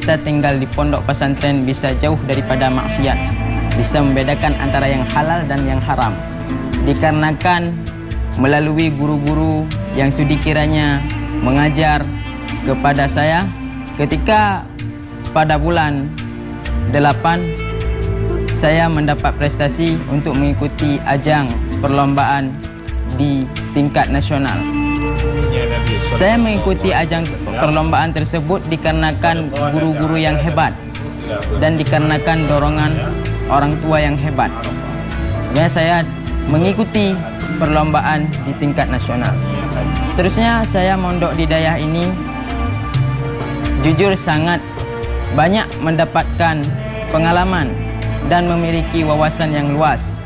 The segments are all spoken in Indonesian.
kita tinggal di pondok pesantren bisa jauh daripada maksiat, bisa membedakan antara yang halal dan yang haram. Dikarenakan melalui guru-guru yang sudi kiranya mengajar kepada saya ketika pada bulan 8 saya mendapat prestasi untuk mengikuti ajang perlombaan di tingkat nasional. Saya mengikuti ajang perlombaan tersebut dikarenakan guru-guru yang hebat dan dikarenakan dorongan orang tua yang hebat. Kemudian saya mengikuti perlombaan di tingkat nasional. Seterusnya saya mondok di Dayah ini jujur sangat banyak mendapatkan pengalaman dan memiliki wawasan yang luas.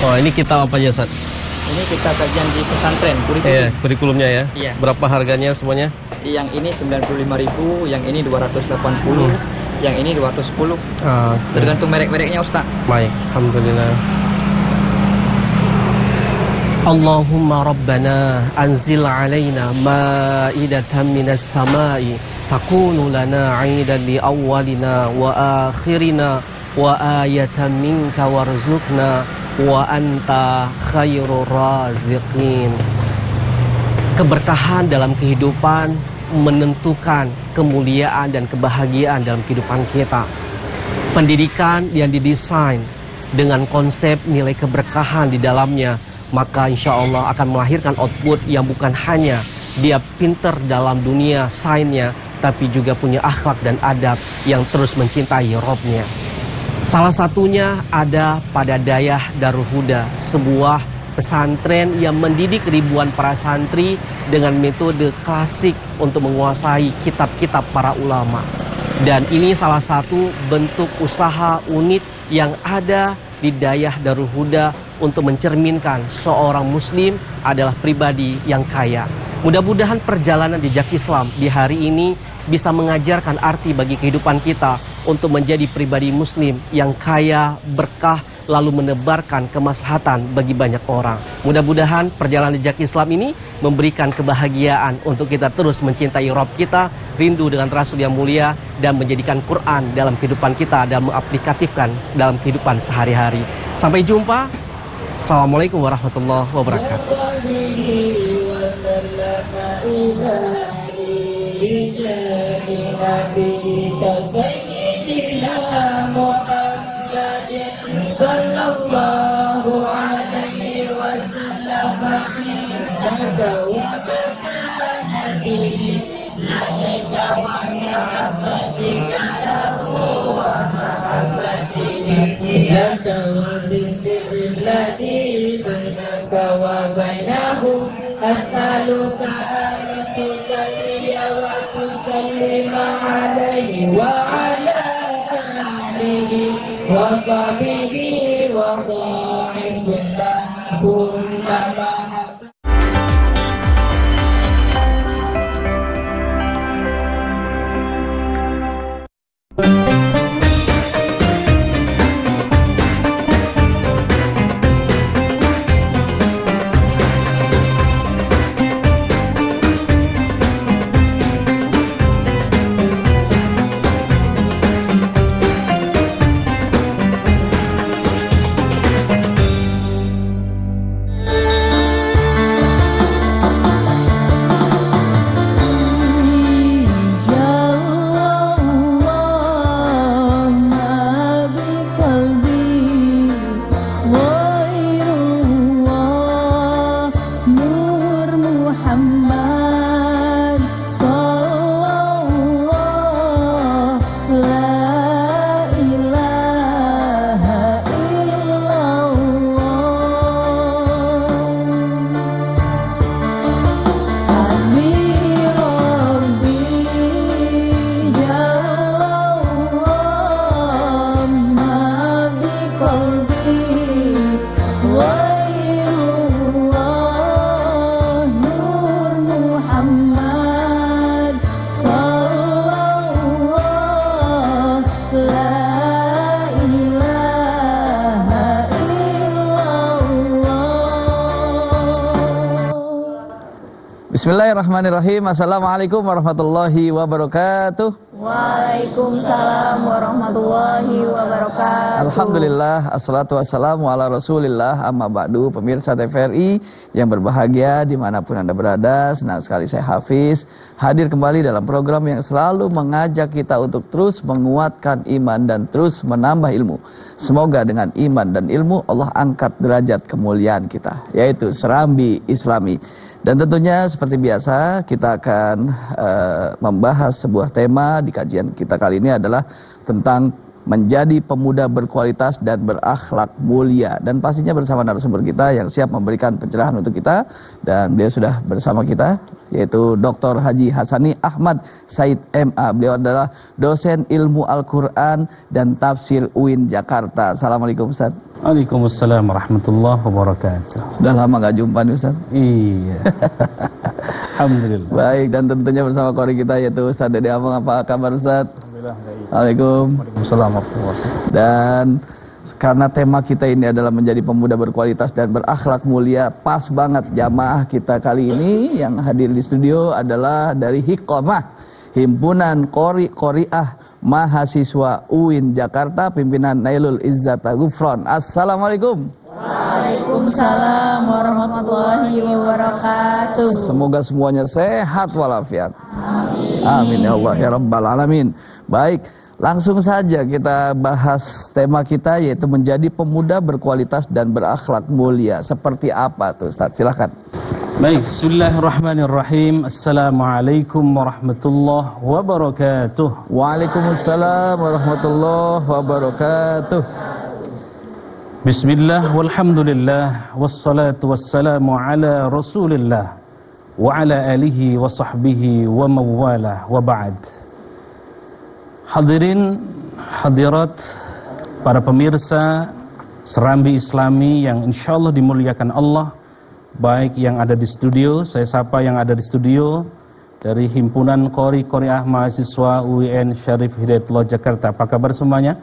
Oh, ini kitab apa aja, Ustaz? Ini kita kajian di pesantren, kurikulum. Iya, kurikulumnya ya. Iya. Berapa harganya semuanya? Yang ini 95.000, yang ini 280, yang ini 210. Tergantung merek-mereknya, Ustaz. Baik, alhamdulillah. Allahumma rabbana anzil alaina ma'idatan minas sama'i takunu lana 'aidan li awwalina wa akhirina wa ayatan minka warzuqna wa anta khairur raziqin. Keberkahan dalam kehidupan menentukan kemuliaan dan kebahagiaan dalam kehidupan kita. Pendidikan yang didesain dengan konsep nilai keberkahan di dalamnya, maka insya Allah akan melahirkan output yang bukan hanya dia pinter dalam dunia sainsnya, tapi juga punya akhlak dan adab yang terus mencintai Robnya. Salah satunya ada pada Dayah Darul Huda, sebuah pesantren yang mendidik ribuan para santri dengan metode klasik untuk menguasai kitab-kitab para ulama. Dan ini salah satu bentuk usaha unit yang ada di Dayah Darul Huda untuk mencerminkan seorang muslim adalah pribadi yang kaya. Mudah-mudahan perjalanan jejak Islam di hari ini bisa mengajarkan arti bagi kehidupan kita untuk menjadi pribadi muslim yang kaya, berkah, lalu menebarkan kemaslahatan bagi banyak orang. Mudah-mudahan perjalanan jejak Islam ini memberikan kebahagiaan untuk kita terus mencintai Rabb kita, rindu dengan Rasul yang mulia, dan menjadikan Quran dalam kehidupan kita dan mengaplikatifkan dalam kehidupan sehari-hari. Sampai jumpa. Assalamualaikum warahmatullahi wabarakatuh. Sallallahu alaihi wasallam indaka wa nabihi laika wa mahabbatika lahu wa mahabbatihi indaka wa bismillati bainaka wa bainahu as'aluka an tusalli wa tusallima alaihi wa ala alihi wa sahbihi wa dha'ifillahumma Bismillahirrahmanirrahim. Assalamualaikum warahmatullahi wabarakatuh. Waalaikumsalam warahmatullahi wabarakatuh. Alhamdulillah, assalatu wassalamu ala rasulillah, amma ba'du. Pemirsa TVRI yang berbahagia dimanapun Anda berada, senang sekali saya Hafiz hadir kembali dalam program yang selalu mengajak kita untuk terus menguatkan iman dan terus menambah ilmu. Semoga dengan iman dan ilmu Allah angkat derajat kemuliaan kita, yaitu Serambi Islami. Dan tentunya seperti biasa kita akan membahas sebuah tema di kajian kita kali ini adalah tentang menjadi pemuda berkualitas dan berakhlak mulia. Dan pastinya bersama narasumber kita yang siap memberikan pencerahan untuk kita. Dan beliau sudah bersama kita, yaitu Dr. Haji Hasani Ahmad Said MA. Beliau adalah dosen ilmu Al-Quran dan tafsir UIN Jakarta. Assalamualaikum Ustaz. Waalaikumsalam warahmatullahi wabarakatuh. Sudah lama gak jumpa nih Ustaz. Iya. Alhamdulillah. Baik, dan tentunya bersama kori kita yaitu Ustaz Dede Amang. Apa kabar Ustaz? Alhamdulillah baik. Waalaikumsalam warahmatullahi wabarakatuh. Dan karena tema kita ini adalah menjadi pemuda berkualitas dan berakhlak mulia, pas banget jamaah kita kali ini yang hadir di studio adalah dari Hiqomah, Himpunan Qori-Qoriah Mahasiswa UIN Jakarta, pimpinan Nailul Izzata Gufron. Assalamualaikum. Waalaikumsalam warahmatullahi wabarakatuh. Semoga semuanya sehat walafiat. Amin ya Allah ya Rabbal Alamin. Baik, langsung saja kita bahas tema kita, yaitu menjadi pemuda berkualitas dan berakhlak mulia. Seperti apa tuh Ustaz? Silakan. Baik, bismillahirrahmanirrahim. Assalamualaikum warahmatullahi wabarakatuh. Waalaikumsalam warahmatullahi wabarakatuh. Bismillah walhamdulillah wassalatu wassalamu ala rasulillah wa ala alihi wa sahbihi wa mawalah wa ba'd. Hadirin hadirat, para pemirsa Serambi Islami yang insyaallah dimuliakan Allah, baik yang ada di studio, saya sapa yang ada di studio dari Himpunan Qori-Qoriah Mahasiswa UIN Syarif Hidayatullah Jakarta. Apa kabar semuanya?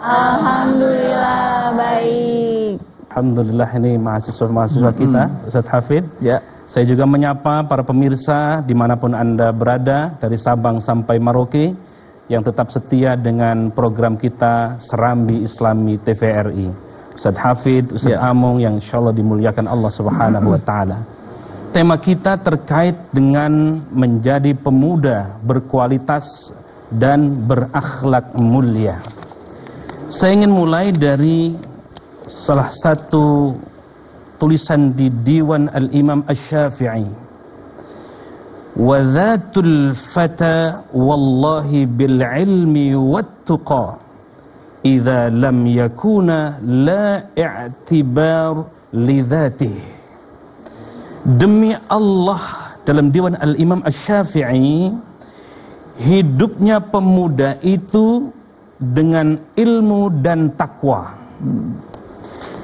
Alhamdulillah baik. Alhamdulillah, ini mahasiswa-mahasiswa kita, Ustaz Hafid. Ya. Saya juga menyapa para pemirsa dimanapun Anda berada, dari Sabang sampai Merauke, yang tetap setia dengan program kita Serambi Islami TVRI. Ustaz Hafid, Ustaz Amung yang insyaallah dimuliakan Allah Subhanahu wa taala. Tema kita terkait dengan menjadi pemuda berkualitas dan berakhlak mulia. Saya ingin mulai dari salah satu tulisan di Diwan Al-Imam Asy-Syafi'i. Wa dhatul fata wallahi bil ilmi wat-tuqa idza lam yakuna la i'tibar li dhatihi. Demi Allah, dalam Diwan Al-Imam Asy-Syafi'i, hidupnya pemuda itu dengan ilmu dan takwa.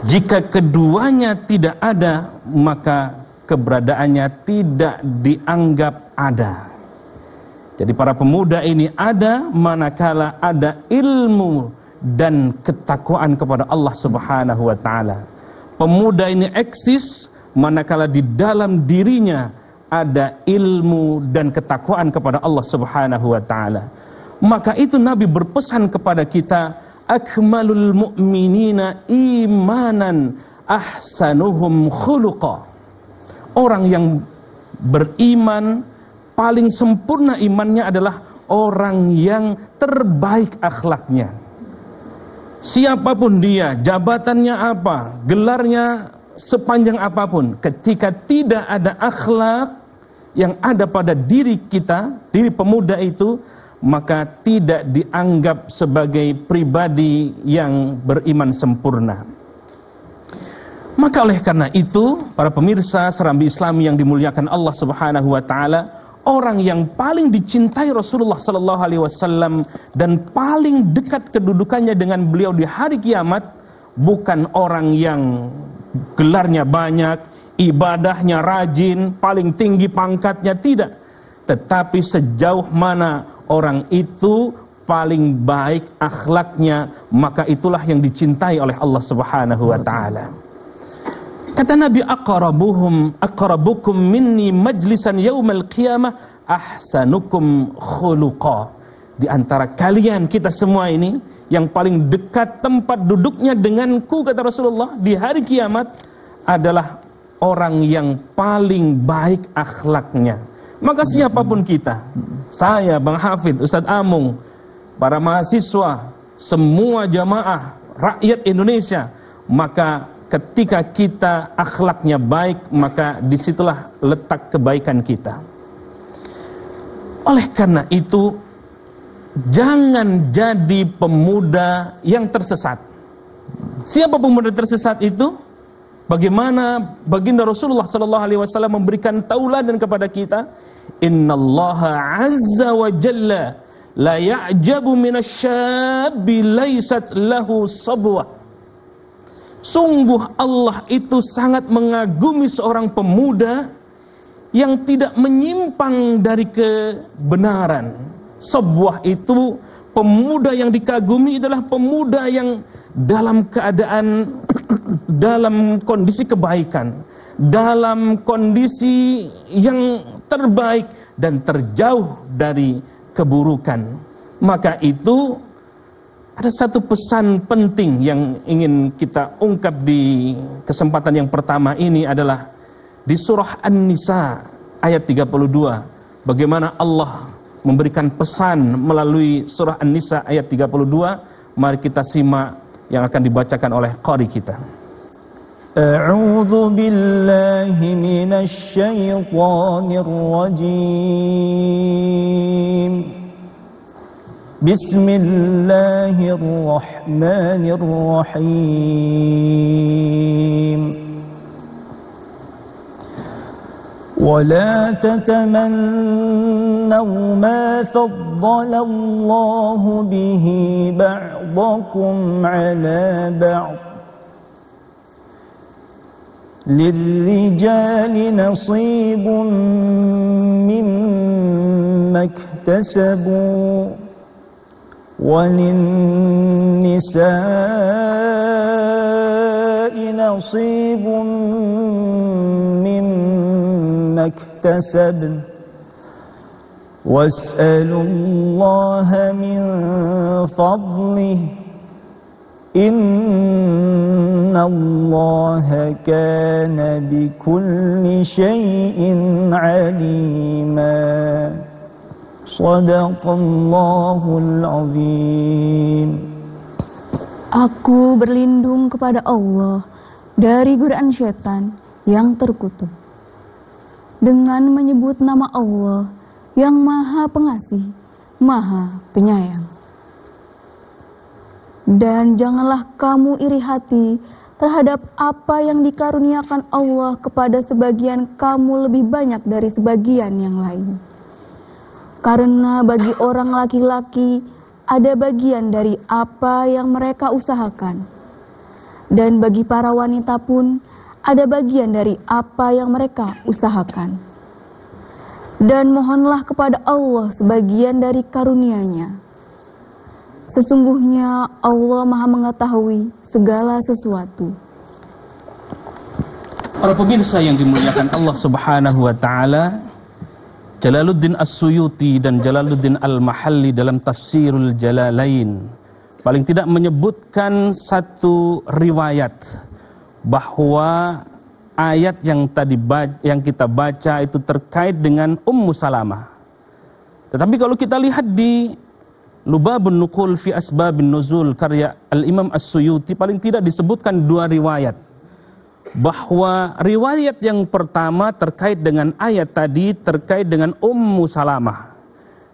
Jika keduanya tidak ada, maka keberadaannya tidak dianggap ada. Jadi para pemuda ini ada manakala ada ilmu dan ketakwaan kepada Allah Subhanahu wa taala. Pemuda ini eksis manakala di dalam dirinya ada ilmu dan ketakwaan kepada Allah Subhanahu wa taala. Maka itu Nabi berpesan kepada kita, akmalul mu'minina imanan ahsanuhum khuluqa. Orang yang beriman paling sempurna imannya adalah orang yang terbaik akhlaknya. Siapapun dia, jabatannya apa, gelarnya sepanjang apapun, ketika tidak ada akhlak yang ada pada diri kita, diri pemuda itu, maka tidak dianggap sebagai pribadi yang beriman sempurna. Maka oleh karena itu, para pemirsa Serambi Islami yang dimuliakan Allah Subhanahu wa taala, orang yang paling dicintai Rasulullah sallallahu alaihi wasallam dan paling dekat kedudukannya dengan beliau di hari kiamat bukan orang yang gelarnya banyak, ibadahnya rajin, paling tinggi pangkatnya, tidak. Tetapi sejauh mana orang itu paling baik akhlaknya, maka itulah yang dicintai oleh Allah Subhanahu wa taala. Kata Nabi, aqrabukum minni majlisan yaumal qiyamah ahsanukum khuluqa. Di antara kalian, kita semua ini, yang paling dekat tempat duduknya denganku, kata Rasulullah, di hari kiamat adalah orang yang paling baik akhlaknya. Maka siapapun kita, saya, Bang Hafid, Ustadz Amung, para mahasiswa, semua jamaah, rakyat Indonesia, maka ketika kita akhlaknya baik, maka disitulah letak kebaikan kita. Oleh karena itu, jangan jadi pemuda yang tersesat. Siapa pemuda tersesat itu? Bagaimana baginda Rasulullah SAW memberikan tauladan kepada kita? Innallaha azza wa jalla la ya'jabu minasyabbi laysat lahu sabwah. Sungguh Allah itu sangat mengagumi seorang pemuda yang tidak menyimpang dari kebenaran. Sabwah itu, pemuda yang dikagumi adalah pemuda yang dalam keadaan, dalam kondisi kebaikan, dalam kondisi yang terbaik dan terjauh dari keburukan. Maka itu ada satu pesan penting yang ingin kita ungkap di kesempatan yang pertama ini adalah di surah An-Nisa ayat 32. Bagaimana Allah memberikan pesan melalui surah An-Nisa ayat 32. Mari kita simak yang akan dibacakan oleh qari kita. A'udzu billahi minasy syaithanir rajim. Bismillahirrahmanirrahim. ولا تتمنوا ما فضل الله به بعضكم على بعض للرجال نصيب مما اكتسبوا وللنساء نصيب مما اكتسبن واسألوا الله من فضله إن الله كان بكل شيء عليما Sadaqallahul azim. Aku berlindung kepada Allah dari godaan syaitan yang terkutuk dengan menyebut nama Allah yang Maha Pengasih, Maha Penyayang. Dan janganlah kamu iri hati terhadap apa yang dikaruniakan Allah kepada sebagian kamu lebih banyak dari sebagian yang lain. Karena bagi orang laki-laki ada bagian dari apa yang mereka usahakan. Dan bagi para wanita pun ada bagian dari apa yang mereka usahakan. Dan mohonlah kepada Allah sebagian dari karunia-Nya. Sesungguhnya Allah Maha mengetahui segala sesuatu. Para pemirsa yang dimuliakan Allah Subhanahu wa taala, Jalaluddin As-Suyuti dan Jalaluddin Al-Mahalli dalam Tafsirul Jalalain paling tidak menyebutkan satu riwayat bahwa ayat yang kita baca itu terkait dengan Ummu Salamah. Tetapi kalau kita lihat di Lubabun Nuqul fi Asbabin Nuzul karya Al-Imam As-Suyuti paling tidak disebutkan dua riwayat. Bahwa riwayat yang pertama terkait dengan ayat tadi terkait dengan Ummu Salamah,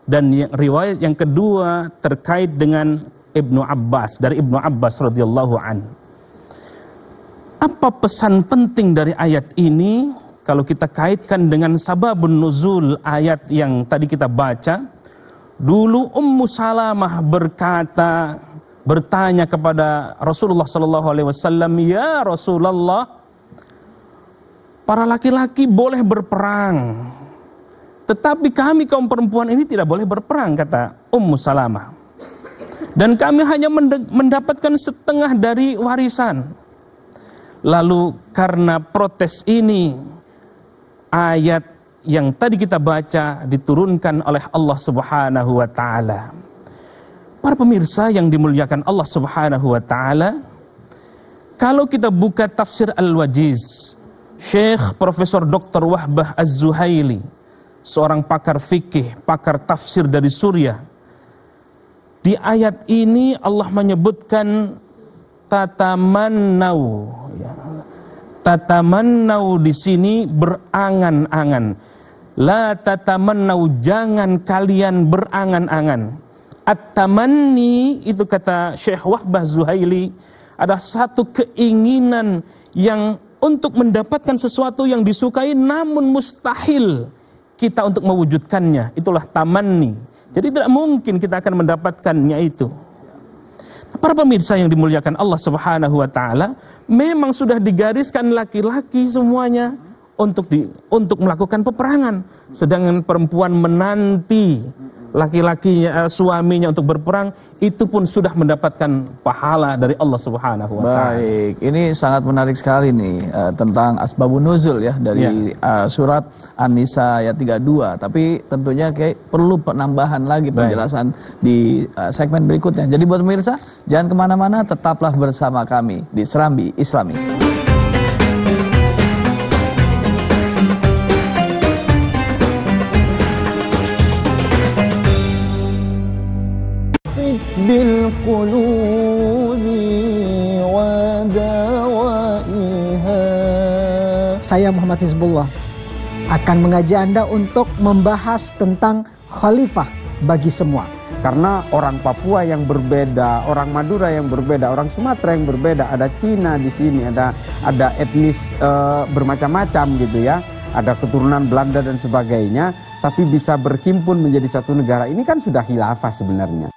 dan riwayat yang kedua terkait dengan Ibnu Abbas, dari Ibnu Abbas radhiyallahu an. Apa pesan penting dari ayat ini kalau kita kaitkan dengan sababun nuzul ayat yang tadi kita baca? Dulu Ummu Salamah bertanya kepada Rasulullah sallallahu alaihi wasallam, "Ya Rasulullah, para laki-laki boleh berperang, tetapi kami kaum perempuan ini tidak boleh berperang," kata Ummu Salamah. "Dan kami hanya mendapatkan setengah dari warisan. Lalu karena protes ini, ayat yang tadi kita baca diturunkan oleh Allah Subhanahu wa taala. Para pemirsa yang dimuliakan Allah Subhanahu wa taala, kalau kita buka tafsir Al-Wajiz, Syekh Profesor Dr. Wahbah Az-Zuhaili, seorang pakar fikih, pakar tafsir dari Suriah. Di ayat ini Allah menyebutkan tatamannau. Tatamannau di sini berangan-angan. La tatamannau, jangan kalian berangan-angan. At-tamanni itu kata Syekh Wahbah Az-Zuhaili ada satu keinginan yang untuk mendapatkan sesuatu yang disukai namun mustahil kita untuk mewujudkannya. Itulah tamanni. Jadi tidak mungkin kita akan mendapatkannya itu. Para pemirsa yang dimuliakan Allah Subhanahu wa taala, memang sudah digariskan laki-laki semuanya untuk melakukan peperangan, sedangkan perempuan menanti laki-lakinya, suaminya untuk berperang, itu pun sudah mendapatkan pahala dari Allah Subhanahu wa taala. Baik, ini sangat menarik sekali nih tentang asbabun nuzul ya dari surat An-Nisa ayat 32. Tapi tentunya perlu penambahan lagi penjelasan di segmen berikutnya. Jadi buat pemirsa, jangan kemana-mana, tetaplah bersama kami di Serambi Islami. بالقلوب ودوائها. Saya Muhammad Hizbullah akan mengajak Anda untuk membahas tentang khalifah bagi semua. Karena orang Papua yang berbeda, orang Madura yang berbeda, orang Sumatera yang berbeda, ada Cina di sini, ada etnis bermacam-macam gitu ya. Ada keturunan Belanda dan sebagainya, tapi bisa berhimpun menjadi satu negara. Ini kan sudah khilafah sebenarnya.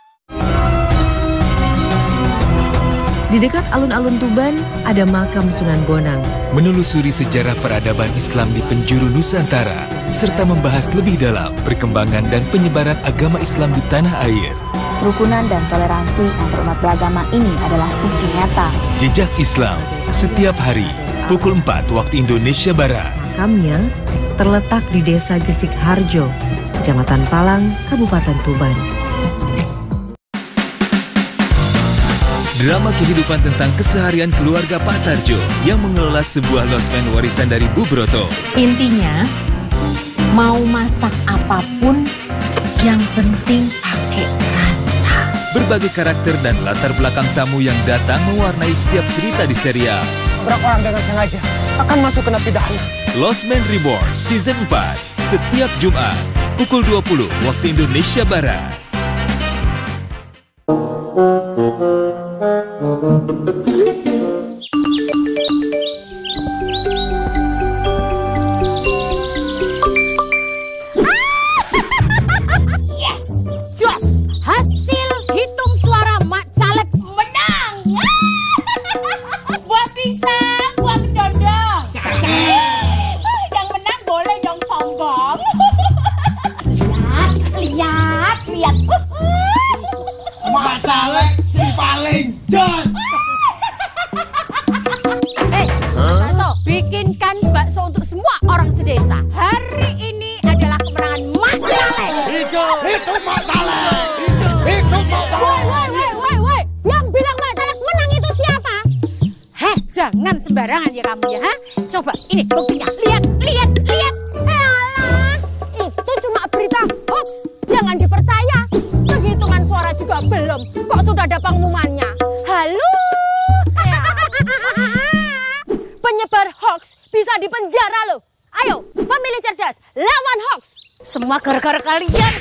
Di dekat alun-alun Tuban ada makam Sunan Bonang. Menelusuri sejarah peradaban Islam di penjuru Nusantara, serta membahas lebih dalam perkembangan dan penyebaran agama Islam di tanah air. Kerukunan dan toleransi antarumat beragama ini adalah bukti nyata. Jejak Islam, setiap hari, pukul 4 waktu Indonesia Barat. Makamnya terletak di Desa Gesik Harjo, Kecamatan Palang, Kabupaten Tuban. Drama kehidupan tentang keseharian keluarga Pak Tarjo yang mengelola sebuah losmen warisan dari Bu Broto. Intinya, mau masak apapun, yang penting pakai rasa. Berbagai karakter dan latar belakang tamu yang datang mewarnai setiap cerita di serial. Berapa orang dengan sengaja akan masuk ke pidana. Losmen Reborn Season 4, setiap Jumat, pukul 20 waktu Indonesia Barat. Yes, jos, hasil hitung suara Mak Caleg menang. Buah pisang, buah kedondong. Yang menang boleh dong sombong. Lihat. Mak Caleg si paling jos. Bikinkan bakso untuk semua orang sedesa. Hari ini adalah kemenangan Mak Caleg. Hidup Mak Caleg. Hidup Mak Caleg. Woi. Yang bilang Mak Caleg menang itu siapa? Jangan sembarangan ya kamu ya. Coba ini buktinya. Lihat. Alah, itu cuma berita hoax. Jangan dipercaya. Penghitungan suara juga belum. Kok sudah ada pengumumannya? Halo. Penyebar hoax bisa dipenjara loh. Ayo, pemilih cerdas, lawan hoax. Semua gara-gara kalian.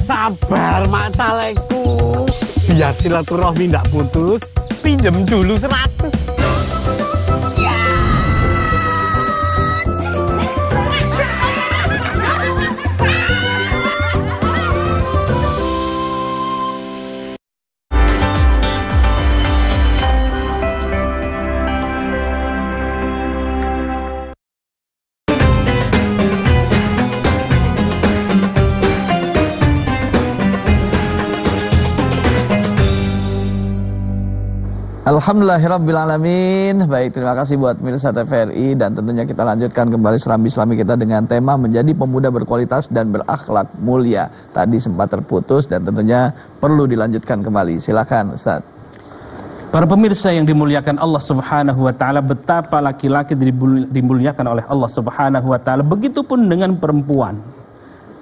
Sabar Mak Calegku. Biar silaturahmi tidak putus, pinjem dulu 100. Alhamdulillahirrabbilalamin. Baik, terima kasih buat pemirsa TVRI. Dan tentunya kita lanjutkan kembali serambi-serambi kita dengan tema menjadi pemuda berkualitas dan berakhlak mulia. Tadi sempat terputus dan tentunya perlu dilanjutkan kembali. Silakan Ustaz. Para pemirsa yang dimuliakan Allah Subhanahu wa taala, betapa laki-laki dimuliakan oleh Allah Subhanahu wa taala, begitupun dengan perempuan.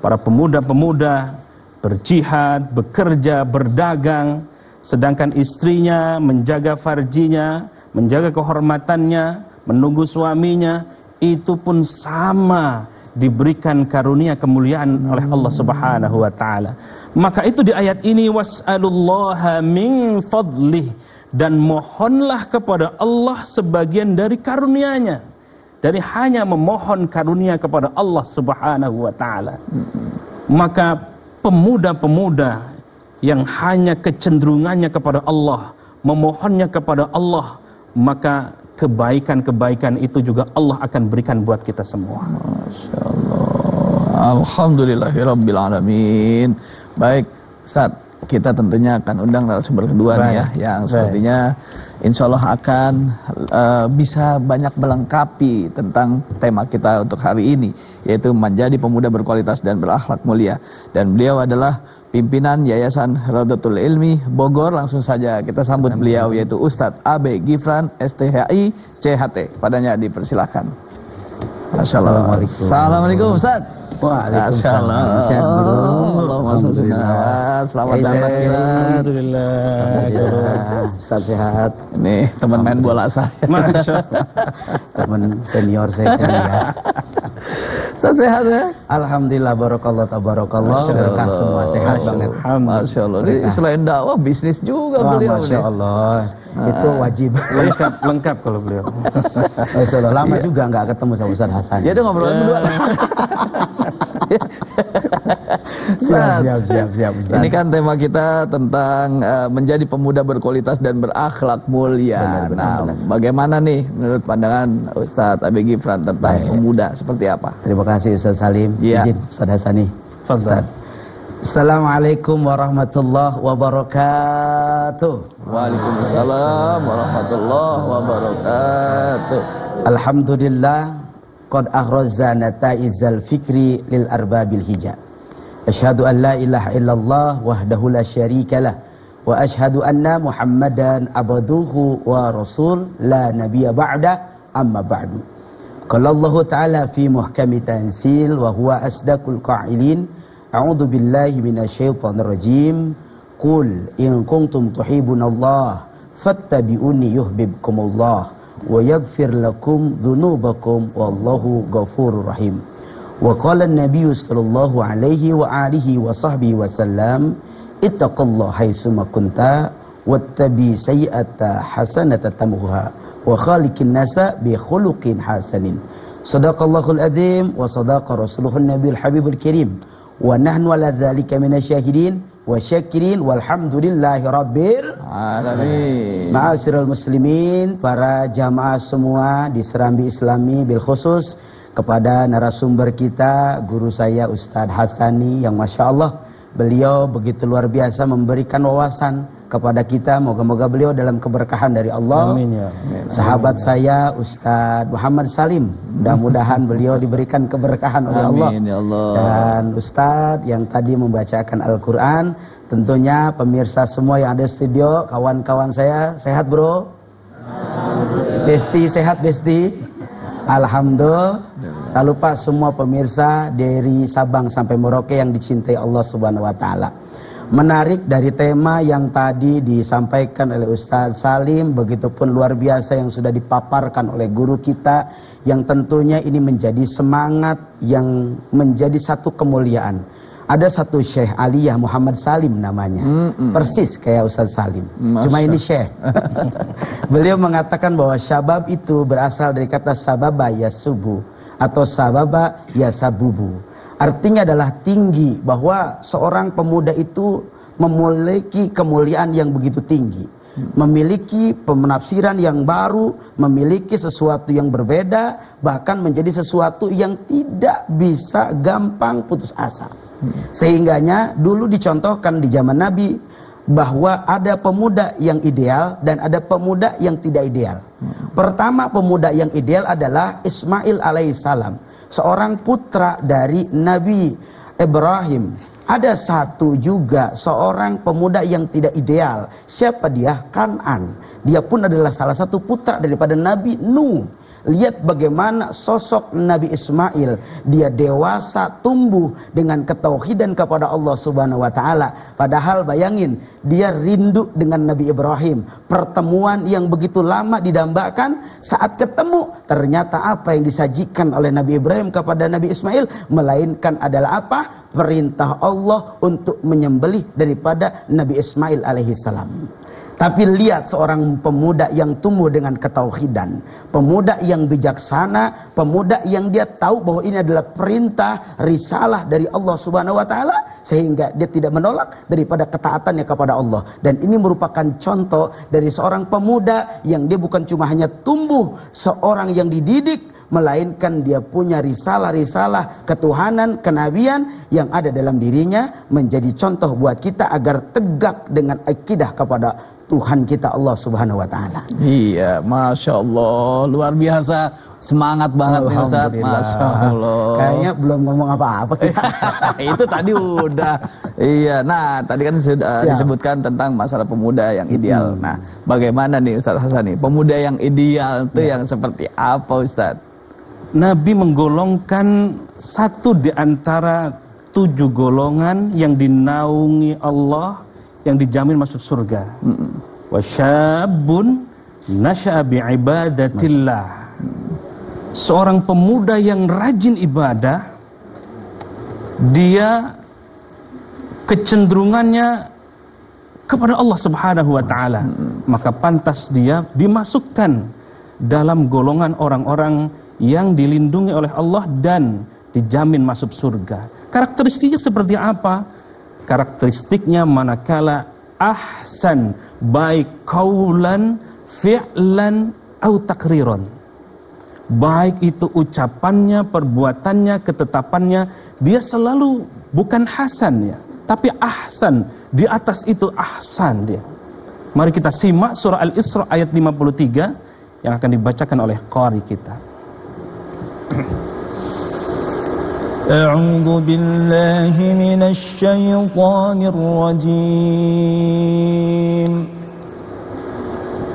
Para pemuda-pemuda berjihad, bekerja, berdagang, sedangkan istrinya menjaga farjinya, menjaga kehormatannya, menunggu suaminya, itu pun sama diberikan karunia kemuliaan oleh Allah Subhanahu wa taala. Maka itu di ayat ini, was'alullaha min fadlih, dan mohonlah kepada Allah sebagian dari karunia-Nya. Dari hanya memohon karunia kepada Allah Subhanahu wa taala. Maka pemuda-pemuda yang hanya kecenderungannya kepada Allah, memohonnya kepada Allah, maka kebaikan-kebaikan itu juga Allah akan berikan buat kita semua. Masya Allah. Alhamdulillahirrabbilalamin. Baik, Ustaz, kita tentunya akan undang narasumber kedua nih ya, yang sepertinya insya Allah akan bisa banyak melengkapi tentang tema kita untuk hari ini, yaitu menjadi pemuda berkualitas dan berakhlak mulia. Dan beliau adalah pimpinan Yayasan Rodatul Ilmi Bogor. Langsung saja kita sambut beliau, yaitu Ustadz A.B. Gifran STHI CHT. Padanya dipersilahkan. Assalamualaikum Ustadz. Waalaikumsalam. Selamat datang. Alhamdulillah. Ustaz sehat. Nih teman main bola saya. Teman senior saya kan ya. Ustaz sehat ya? Alhamdulillah, barakallah tabarakallah. Berkah semua, sehat banget. Masya Allah. Selain dakwah, bisnis juga beliau. Masya Allah. Itu wajib. Lengkap kalau beliau. Masya Allah. Lama juga nggak ketemu sama Ustaz Hasan. Ya udah ngobrolin berdua. Siap. Ini kan tema kita tentang menjadi pemuda berkualitas dan berakhlak mulia. Benar. Bagaimana nih menurut pandangan Ustadz A.B. Gifran tentang pemuda seperti apa? Terima kasih Ustaz Salim. Izin Ustaz Hasani. Ustaz. Assalamualaikum warahmatullahi wabarakatuh. Waalaikumsalam warahmatullahi wabarakatuh. Alhamdulillah qad akhrazana ta'izal fikri lil arbabil hijab. Asyhadu an la ilaha illallah wahdahu la syarikalah wa asyhadu anna Muhammadan abduhu wa rasul la nabiyya ba'da amma ba'du. Qala Allah Ta'ala fi muhkami tanzil wa huwa asdaqul qa'ilin. A'udzu billahi minasyaitonir rajim. Qul in kuntum tuhibbunallah fattabi'uni yuhibbukumullah wa yaghfir lakum dzunubakum wallahu ghafurur rahim. Wa qala an-nabiy sallallahu alaihi wa alihi wa sahbihi wasallam ittaqullaha haitsuma kunta wattabi sayyi'ata hasanata tamhuha wa khaliqin nasa bi khuluqin hasanin. Shadaqallahul adzim wa sadaqa rasuluhun nabiyul habibul karim wa nahnu ala dzalika minasyahidin wa syakirin walhamdulillahi rabbil alamin. Ma'asyiral muslimin, para jamaah semua di Serambi Islami bil khusus, kepada narasumber kita, guru saya Ustadz Hasani, yang Masya Allah beliau begitu luar biasa memberikan wawasan kepada kita. Moga-moga beliau dalam keberkahan dari Allah. Amin ya. Sahabat saya Ustadz Muhammad Salim, mudah-mudahan beliau diberikan keberkahan oleh Allah. Amin ya Allah. Dan Ustadz yang tadi membacakan Al-Quran, tentunya pemirsa semua yang ada di studio, kawan-kawan saya sehat bro? Besti sehat Besti? Alhamdulillah. Tak lupa semua pemirsa dari Sabang sampai Merauke yang dicintai Allah Subhanahu wa taala. Menarik dari tema yang tadi disampaikan oleh Ustaz Salim, begitupun luar biasa yang sudah dipaparkan oleh guru kita, yang tentunya ini menjadi semangat, yang menjadi satu kemuliaan. Ada satu Syekh Aliyah Muhammad Salim namanya, persis kayak Ustaz Salim, cuma ini Syekh. Beliau mengatakan bahwa syabab itu berasal dari kata sababa yasubu atau sababa yasabubu. Artinya adalah tinggi, bahwa seorang pemuda itu memiliki kemuliaan yang begitu tinggi, memiliki penafsiran yang baru, memiliki sesuatu yang berbeda, bahkan menjadi sesuatu yang tidak bisa gampang putus asa. Sehingganya dulu dicontohkan di zaman Nabi, bahwa ada pemuda yang ideal dan ada pemuda yang tidak ideal. Pertama, pemuda yang ideal adalah Ismail alaihissalam, seorang putra dari Nabi Ibrahim. Ada satu juga seorang pemuda yang tidak ideal. Siapa dia? Kan'an. Dia pun adalah salah satu putra daripada Nabi Nuh. Lihat bagaimana sosok Nabi Ismail. Dia dewasa, tumbuh dengan ketauhidan kepada Allah Subhanahu wa taala. Padahal bayangin, dia rindu dengan Nabi Ibrahim. Pertemuan yang begitu lama didambakan, saat ketemu ternyata apa yang disajikan oleh Nabi Ibrahim kepada Nabi Ismail melainkan adalah apa? Perintah Allah untuk menyembelih daripada Nabi Ismail alaihissalam. Tapi lihat seorang pemuda yang tumbuh dengan ketauhidan, pemuda yang bijaksana, pemuda yang dia tahu bahwa ini adalah perintah, risalah dari Allah Subhanahu wa taala, sehingga dia tidak menolak daripada ketaatannya kepada Allah. Dan ini merupakan contoh dari seorang pemuda yang dia bukan cuma hanya tumbuh seorang yang dididik, melainkan dia punya risalah-risalah ketuhanan, kenabian yang ada dalam dirinya, menjadi contoh buat kita agar tegak dengan akidah kepada Tuhan kita Allah Subhanahu wa taala. Iya, Masya Allah, luar biasa, semangat banget nih Ustaz. Masya Allah. Kayaknya belum ngomong apa-apa kita. Itu tadi udah. Iya, nah tadi kan sudah disebutkan tentang masalah pemuda yang ideal. Nah, bagaimana nih Ustaz Hasan nih, pemuda yang ideal itu yang seperti apa Ustaz? Nabi menggolongkan satu di antara 7 golongan yang dinaungi Allah, yang dijamin masuk surga. Wasyabun nasya'a bi'ibadatillah. Seorang pemuda yang rajin ibadah, dia kecenderungannya kepada Allah Subhanahu wa taala, maka pantas dia dimasukkan dalam golongan orang-orang yang dilindungi oleh Allah dan dijamin masuk surga. Karakteristiknya seperti apa? Karakteristiknya manakala ahsan, baik qaulan, fi'lan, atau takriron. Baik itu ucapannya, perbuatannya, ketetapannya, dia selalu bukan hasan ya, tapi ahsan. Di atas itu ahsan dia. Mari kita simak surah Al-Isra ayat 53 yang akan dibacakan oleh qari kita. أعوذ بالله من الشيطان الرجيم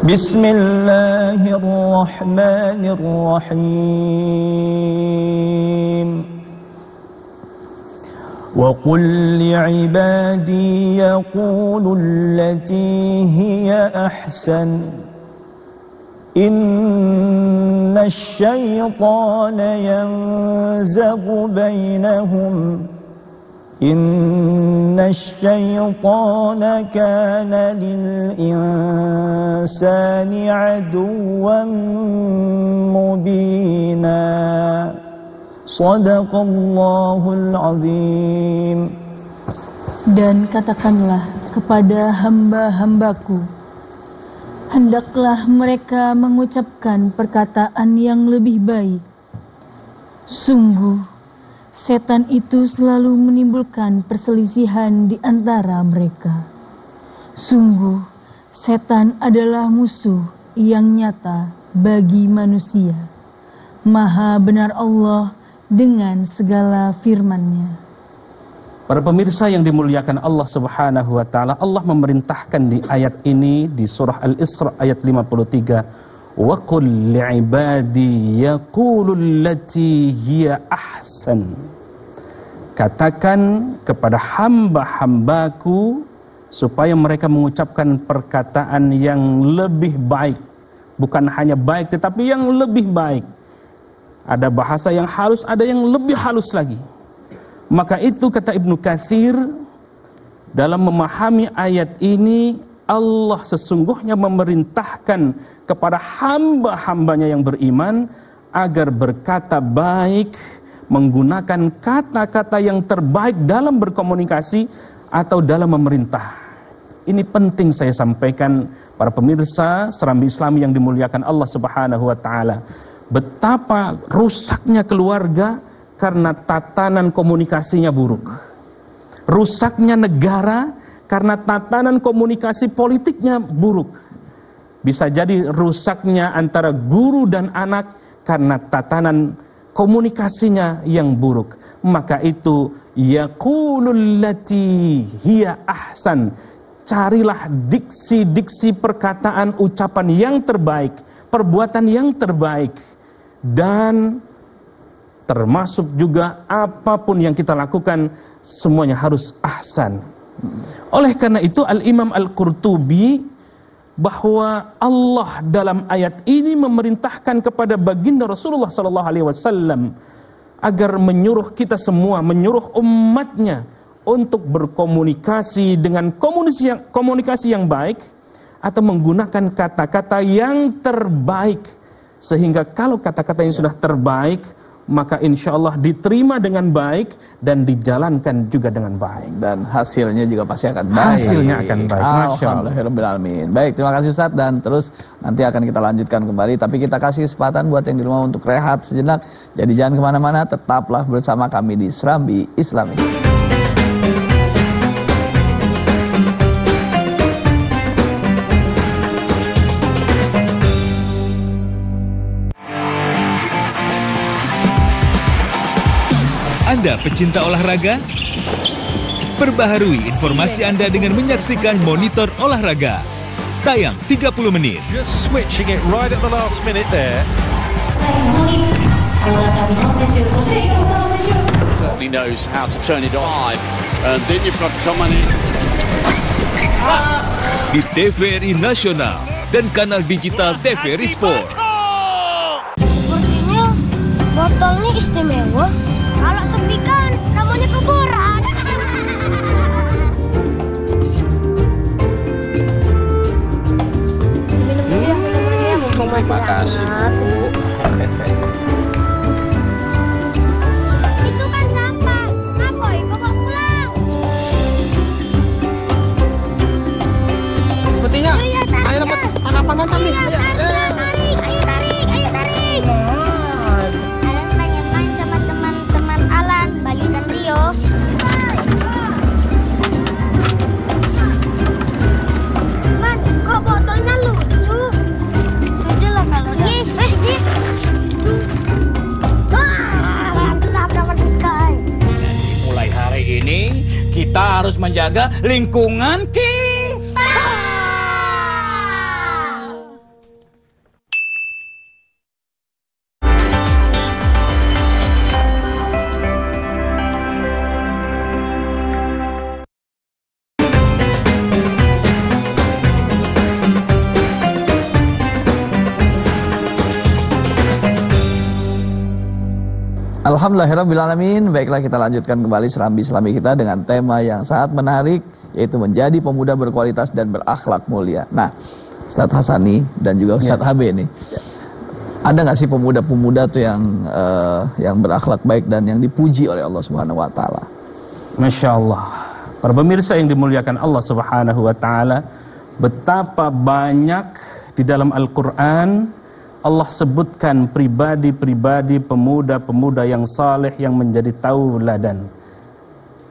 بسم الله الرحمن الرحيم وقل لعبادي يقولوا التي هي أحسن إن الشيطان ينزغ بينهم إن الشيطان كان للإنسان عدوا مبينا صدق الله العظيم. Dan katakanlah kepada hamba-hambaku, hendaklah mereka mengucapkan perkataan yang lebih baik. Sungguh, setan itu selalu menimbulkan perselisihan di antara mereka. Sungguh, setan adalah musuh yang nyata bagi manusia. Maha benar Allah dengan segala firman-Nya. Para pemirsa yang dimuliakan Allah Subhanahu wa taala, Allah memerintahkan di ayat ini di surah Al-Isra ayat 53, wa qul li'ibadi yaqulul lati hiya ahsan. Katakan kepada hamba-hambaku supaya mereka mengucapkan perkataan yang lebih baik, bukan hanya baik tetapi yang lebih baik. Ada bahasa yang halus, ada yang lebih halus lagi. Maka itu kata Ibnu Katsir dalam memahami ayat ini, Allah sesungguhnya memerintahkan kepada hamba-hambanya yang beriman agar berkata baik, menggunakan kata-kata yang terbaik dalam berkomunikasi atau dalam memerintah. Ini penting saya sampaikan para pemirsa serambi Islam yang dimuliakan Allah Subhanahu wa taala. Betapa rusaknya keluarga karena tatanan komunikasinya buruk. Rusaknya negara karena tatanan komunikasi politiknya buruk. Bisa jadi rusaknya antara guru dan anak karena tatanan komunikasinya yang buruk. Maka itu yaqulul lati hiya ahsan. Carilah diksi-diksi perkataan ucapan yang terbaik, perbuatan yang terbaik, dan termasuk juga apapun yang kita lakukan semuanya harus ahsan. Oleh karena itu Al-Imam Al-Qurtubi bahwa Allah dalam ayat ini memerintahkan kepada baginda Rasulullah SAW agar menyuruh kita semua, menyuruh umatnya untuk berkomunikasi dengan komunikasi yang baik atau menggunakan kata-kata yang terbaik, sehingga kalau kata-kata yang sudah terbaik maka insya Allah diterima dengan baik dan dijalankan juga dengan baik. Dan hasilnya juga pasti akan baik. Hasilnya akan baik. Alhamdulillahirrahmanirrahim. Baik, terima kasih Ustaz, dan terus nanti akan kita lanjutkan kembali. Tapi kita kasih kesempatan buat yang di rumah untuk rehat sejenak. Jadi jangan kemana-mana, tetaplah bersama kami di Serambi Islami. Anda pecinta olahraga? Perbaharui informasi Anda dengan menyaksikan Monitor Olahraga. Tayang 30 menit. Just switching it right at the last minute there. Certainly knows how to turn it on. And then you've got someone in. Di TVRI Nasional dan kanal digital TVRI Sport. Sepertinya botol ini istimewa. Kalau sepi kan namanya kuburan. Terima kasih, Bu. Itu kan sampah. Apa itu kok pulang? Sepertinya ayo dapat tangkapan nonton nih. Ayo tarik. Alan pengen main sama teman-teman Alan, Bayu dan Rio. Man, kok botolnya lucu? Sudahlah kalau yes. Mantap dapat ikan. Mulai hari ini kita harus menjaga lingkungan kita. Alhamdulillahirrabbilalamin. Baiklah, kita lanjutkan kembali Serambi Islami kita dengan tema yang sangat menarik, yaitu menjadi pemuda berkualitas dan berakhlak mulia. Nah, Ustaz Hasani dan juga Ustaz Habe nih, ada nggak sih pemuda-pemuda tuh yang berakhlak baik dan yang dipuji oleh Allah Subhanahu Wa Taala? Masya Allah. Para pemirsa yang dimuliakan Allah Subhanahu Wa Taala, betapa banyak di dalam Al-Quran Allah sebutkan pribadi-pribadi pemuda-pemuda yang saleh yang menjadi tauladan.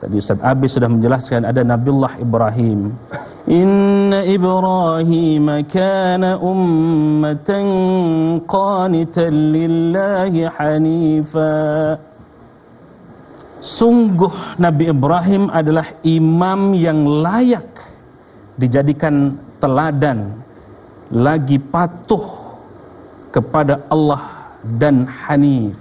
Tadi Ustaz Abi sudah menjelaskan ada Nabiullah Ibrahim. Inna Ibrahim kana ummatan qanitan lillahi hanifa. Sungguh Nabi Ibrahim adalah imam yang layak dijadikan teladan, lagi patuh kepada Allah dan hanif.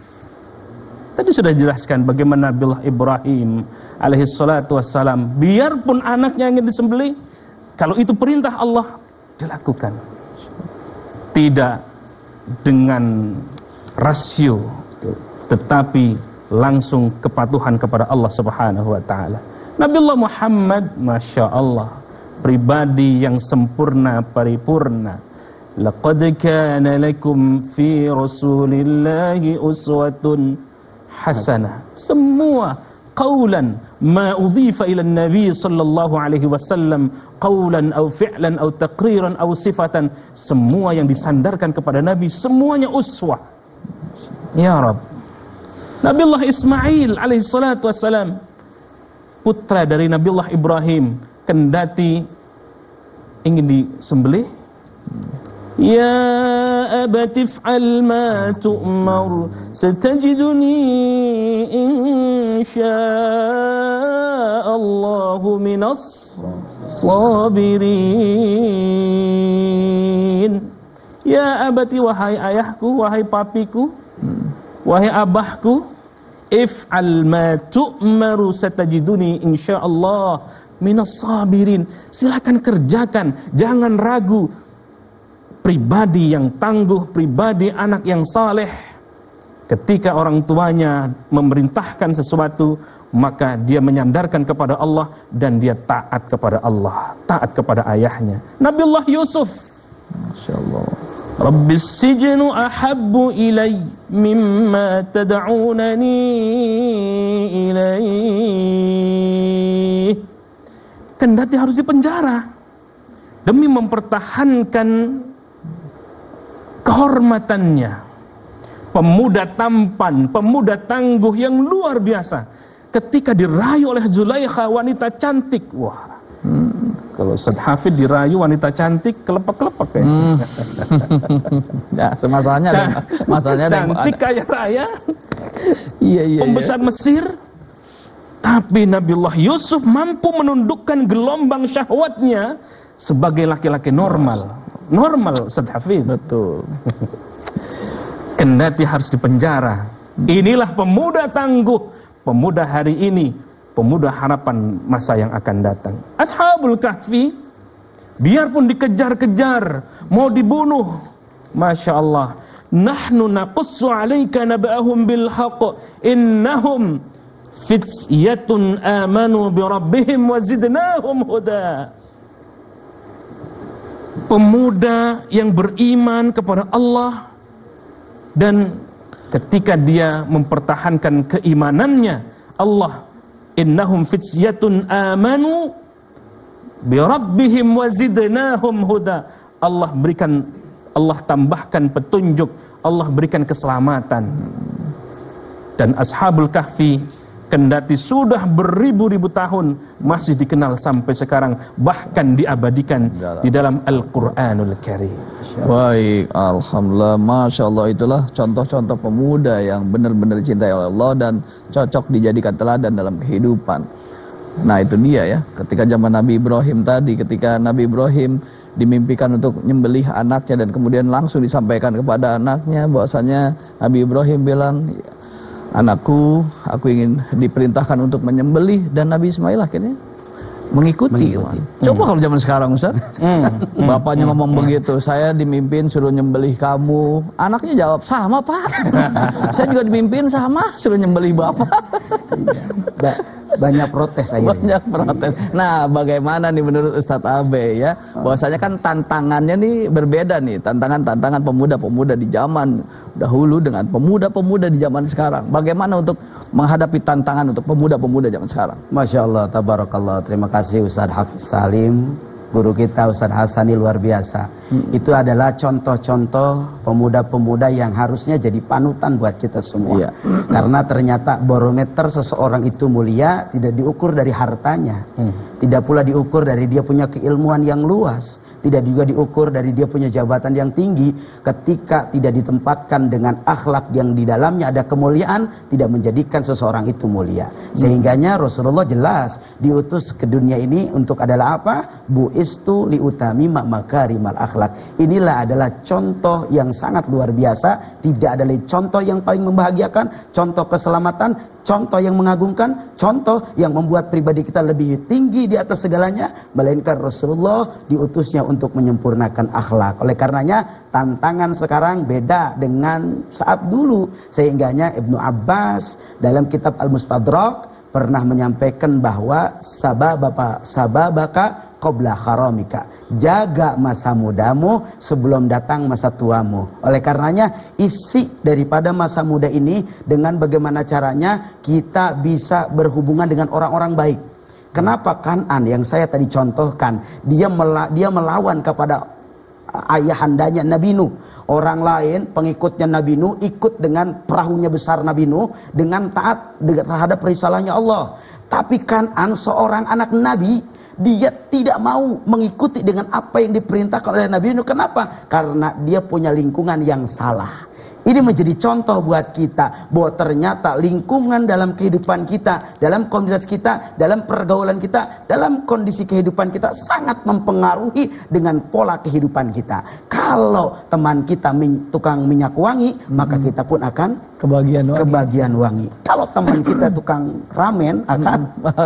Tadi sudah dijelaskan bagaimana Nabiullah Ibrahim alaihi salatu wassalam, biarpun anaknya ingin disembelih, kalau itu perintah Allah dilakukan. Tidak dengan rasio, tetapi langsung kepatuhan kepada Allah Subhanahu wa taala. Nabiullah Muhammad, Masya Allah, pribadi yang sempurna, paripurna. Laqad kana lakum fi Rasulillahi uswatun hasanah. Semua qawlan ma udhifa ila Nabi sallallahu alaihi wasallam, qawlan aw fi'lan aw taqriran aw sifatan, semua yang disandarkan kepada Nabi semuanya uswah. Ya Rabb. Nabiullah Ismail alaihi salatu wassalam, putra dari Nabiullah Ibrahim, kendati ingin disembelih, ya abati fa'al ma tu'mar satajiduni insya'allahu minas sabirin. Ya abati, wahai ayahku, wahai papiku, wahai abahku, if'al ma tu'maru satajiduni insyaallah minas sabirin. Silakan kerjakan, jangan ragu. Pribadi yang tangguh, pribadi anak yang saleh, ketika orang tuanya memerintahkan sesuatu, maka dia menyandarkan kepada Allah dan dia taat kepada Allah, taat kepada ayahnya. Nabiullah Yusuf, masyaallah, Rabbis sijnu ahabbu ilai mimma tad'unani ilaih. Kendati harus dipenjara demi mempertahankan kehormatannya. Pemuda tampan, pemuda tangguh yang luar biasa. Ketika dirayu oleh Zulaikha, wanita cantik. Wah, kalau Ustaz Hafid dirayu wanita cantik, kelepak-kelepak ya. Ya, masalahnya cantik kaya raya. Iya. Pembesar Mesir. Tapi Nabiullah Yusuf mampu menundukkan gelombang syahwatnya sebagai laki-laki normal. Normal, Ustaz Hafid. Betul. Kendati harus dipenjara. Inilah pemuda tangguh, pemuda hari ini, pemuda harapan masa yang akan datang. Ashabul Kahfi, biarpun dikejar-kejar, mau dibunuh, Masya Allah, nahnu naqussu alaika naba'ahum bil haqq innahum fityatun amanu bi rabbihim wa zidnahum huda. Pemuda yang beriman kepada Allah, dan ketika dia mempertahankan keimanannya, Allah, innahum fityatun amanu bi rabbihim wa zidnahum huda. Allah tambahkan petunjuk, Allah berikan keselamatan. Dan Ashabul Kahfi, kendati sudah beribu-ribu tahun, masih dikenal sampai sekarang, bahkan diabadikan di dalam Al-Quranul Karim. Baik, alhamdulillah, Masya Allah. Itulah contoh-contoh pemuda yang benar-benar dicintai oleh Allah dan cocok dijadikan teladan dalam kehidupan. Nah, itu dia ya, ketika zaman Nabi Ibrahim tadi, ketika Nabi Ibrahim dimimpikan untuk nyembelih anaknya dan kemudian langsung disampaikan kepada anaknya bahwasanya Nabi Ibrahim bilang, anakku, aku ingin diperintahkan untuk menyembelih, dan Nabi Ismail akhirnya mengikuti. Coba kalau zaman sekarang, Ustaz, bapaknya ngomong begitu, saya dimimpin suruh nyembelih kamu, anaknya jawab, sama Pak, saya juga dimimpin sama, suruh nyembelih bapak. Banyak protes akhirnya. Banyak protes. Nah, bagaimana nih menurut Ustadz Abe ya? Bahwasanya kan tantangannya nih berbeda nih, tantangan pemuda-pemuda di zaman dahulu dengan pemuda-pemuda di zaman sekarang. Bagaimana untuk menghadapi tantangan untuk pemuda-pemuda zaman sekarang? Masya Allah, tabarakallah. Terima kasih Ustadz Hafiz Salim, guru kita Ustadz Hasani, luar biasa. Itu adalah contoh-contoh pemuda-pemuda yang harusnya jadi panutan buat kita semua. Karena ternyata barometer seseorang itu mulia tidak diukur dari hartanya, tidak pula diukur dari dia punya keilmuan yang luas, tidak juga diukur dari dia punya jabatan yang tinggi. Ketika tidak ditempatkan dengan akhlak yang di dalamnya ada kemuliaan, tidak menjadikan seseorang itu mulia. Sehingganya Rasulullah jelas diutus ke dunia ini untuk adalah apa? Bu'istu liutami makarimal akhlak. Inilah adalah contoh yang sangat luar biasa. Tidak ada lagi contoh yang paling membahagiakan, contoh keselamatan, contoh yang mengagumkan, contoh yang membuat pribadi kita lebih tinggi di atas segalanya, melainkan Rasulullah diutusnya untuk menyempurnakan akhlak. Oleh karenanya tantangan sekarang beda dengan saat dulu. Sehingganya Ibnu Abbas dalam kitab Al-Mustadrak pernah menyampaikan bahwa sababaka qabla haramika, jaga masa mudamu sebelum datang masa tuamu. Oleh karenanya isi daripada masa muda ini dengan bagaimana caranya kita bisa berhubungan dengan orang-orang baik. Kenapa Kan'an yang saya tadi contohkan, dia melawan kepada ayahandanya Nabi Nuh. Orang lain pengikutnya Nabi Nuh ikut dengan perahunya besar Nabi Nuh dengan taat terhadap risalahnya Allah. Tapi Kan'an seorang anak Nabi, dia tidak mau mengikuti dengan apa yang diperintahkan oleh Nabi Nuh. Kenapa? Karena dia punya lingkungan yang salah. Ini menjadi contoh buat kita bahwa ternyata lingkungan dalam kehidupan kita, dalam komunitas kita, dalam pergaulan kita, dalam kondisi kehidupan kita sangat mempengaruhi dengan pola kehidupan kita. Kalau teman kita tukang minyak wangi, maka kita pun akan kebagian wangi. Kalau teman kita tukang ramen, akan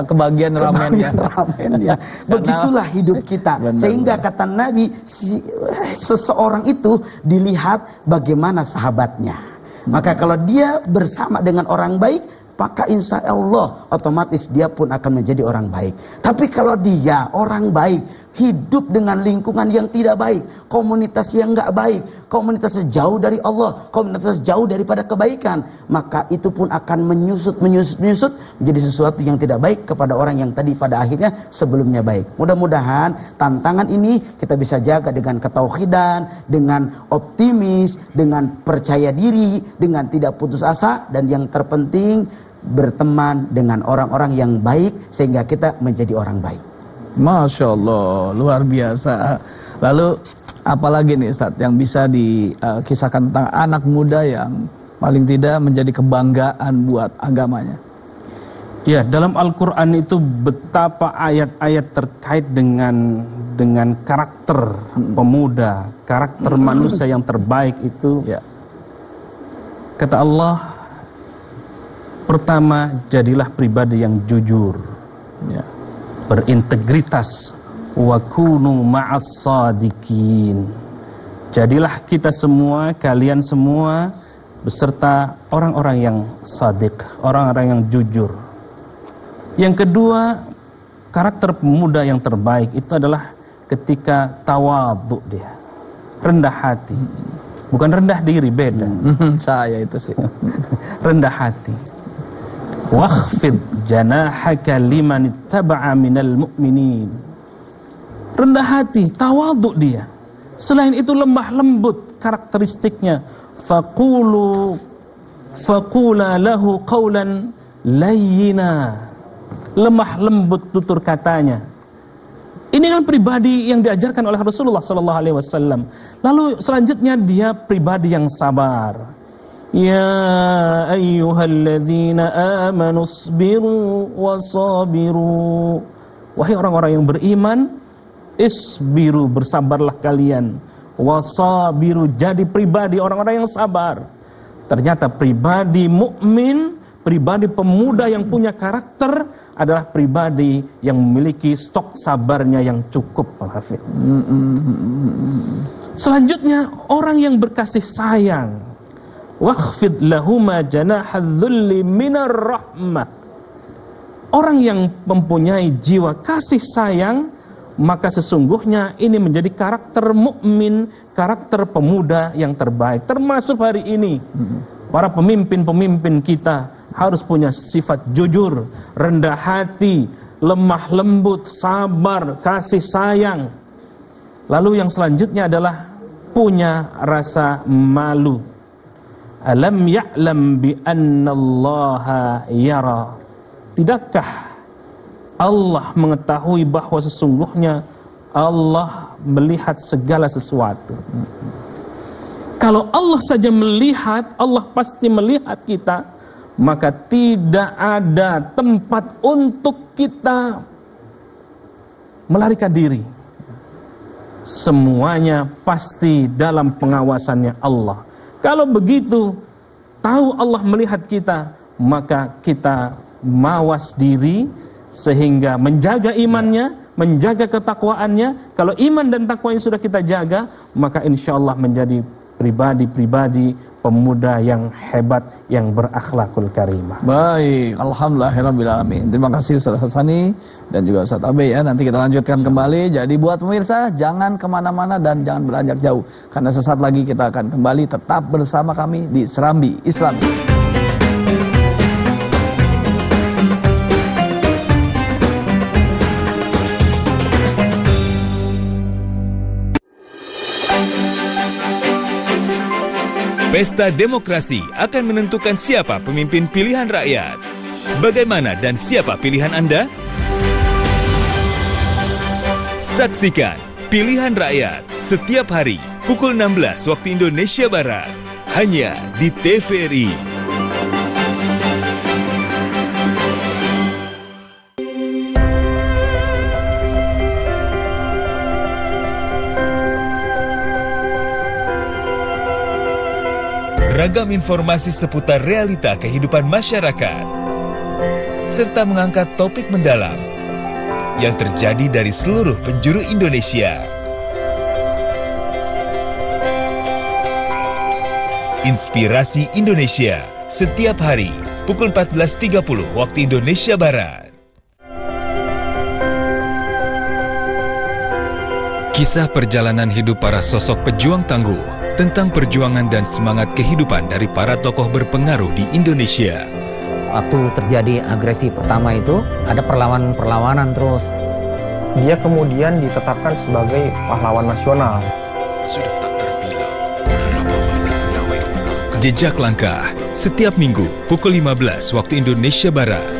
kebagian ramen ya. Ramen ya. Begitulah hidup kita. Sehingga kata Nabi, seseorang itu dilihat bagaimana sahabatnya. Maka kalau dia bersama dengan orang baik, maka insya Allah otomatis dia pun akan menjadi orang baik. Tapi kalau dia orang baik hidup dengan lingkungan yang tidak baik, komunitas yang nggak baik, komunitas jauh dari Allah, komunitas jauh daripada kebaikan, maka itu pun akan menyusut menjadi sesuatu yang tidak baik kepada orang yang tadi pada akhirnya sebelumnya baik. Mudah-mudahan tantangan ini kita bisa jaga dengan ketauhidan, dengan optimis, dengan percaya diri, dengan tidak putus asa, dan yang terpenting berteman dengan orang-orang yang baik sehingga kita menjadi orang baik. Masya Allah, luar biasa. Lalu apalagi nih Ustaz yang bisa dikisahkan tentang anak muda yang paling tidak menjadi kebanggaan buat agamanya? Ya, dalam Al-Quran itu betapa ayat-ayat terkait dengan karakter pemuda, karakter manusia yang terbaik itu. Kata Allah, pertama, jadilah pribadi yang jujur, berintegritas, wa kunu ma'as sadiqin. Jadilah kita semua, kalian semua beserta orang-orang yang sadiq, orang-orang yang jujur. Yang kedua, karakter pemuda yang terbaik itu adalah ketika tawadhu dia, rendah hati. Bukan rendah diri, beda. Saya itu sih. Rendah hati. Wakhfid janahaka liman ittaba'a minal mu'minin. Rendah hati, tawadhu dia. Selain itu lemah lembut karakteristiknya. Faqula lahu qawlan layyina. Lemah lembut tutur katanya. Ini kan pribadi yang diajarkan oleh Rasulullah SAW. Lalu selanjutnya dia pribadi yang sabar. Ya ayyuhalladzina amanu isbiru wasabiru. Wahai orang-orang yang beriman, isbiru, bersabarlah kalian. Wasabiru, jadi pribadi orang-orang yang sabar. Ternyata pribadi mukmin, pribadi pemuda yang punya karakter adalah pribadi yang memiliki stok sabarnya yang cukup, Pak Hafid. Selanjutnya orang yang berkasih sayang. Wakhfid lahuma janahadz-dzulli minar rahmah. Orang yang mempunyai jiwa kasih sayang, maka sesungguhnya ini menjadi karakter mukmin, karakter pemuda yang terbaik. Termasuk hari ini para pemimpin-pemimpin kita harus punya sifat jujur, rendah hati, lemah lembut, sabar, kasih sayang. Lalu yang selanjutnya adalah punya rasa malu. Alam ya'lam bi annallaha yara. Tidakkah Allah mengetahui bahwa sesungguhnya Allah melihat segala sesuatu? Kalau Allah saja melihat, Allah pasti melihat kita, maka tidak ada tempat untuk kita melarikan diri. Semuanya pasti dalam pengawasannya Allah. Kalau begitu, tahu Allah melihat kita, maka kita mawas diri sehingga menjaga imannya, menjaga ketakwaannya. Kalau iman dan takwa yang sudah kita jaga, maka insya Allah menjadi pribadi-pribadi pemuda yang hebat, yang berakhlakul karimah. Baik, alhamdulillahirrabbilalamin. Terima kasih Ustaz Hassani dan juga Ustaz Abe ya. Nanti kita lanjutkan kembali. Jadi buat pemirsa, jangan kemana-mana dan jangan beranjak jauh, karena sesaat lagi kita akan kembali tetap bersama kami di Serambi Islami. Pesta demokrasi akan menentukan siapa pemimpin pilihan rakyat. Bagaimana dan siapa pilihan Anda? Saksikan Pilihan Rakyat setiap hari pukul 16 waktu Indonesia Barat. Hanya di TVRI. Ragam informasi seputar realita kehidupan masyarakat, serta mengangkat topik mendalam yang terjadi dari seluruh penjuru Indonesia. Inspirasi Indonesia setiap hari pukul 14.30 waktu Indonesia Barat. Kisah perjalanan hidup para sosok pejuang tangguh tentang perjuangan dan semangat kehidupan dari para tokoh berpengaruh di Indonesia. Waktu terjadi agresi pertama itu, ada perlawanan terus. Dia kemudian ditetapkan sebagai pahlawan nasional. Sudah tak terbilang berapa banyak pegawai. Jejak Langkah setiap minggu pukul 15 waktu Indonesia Barat.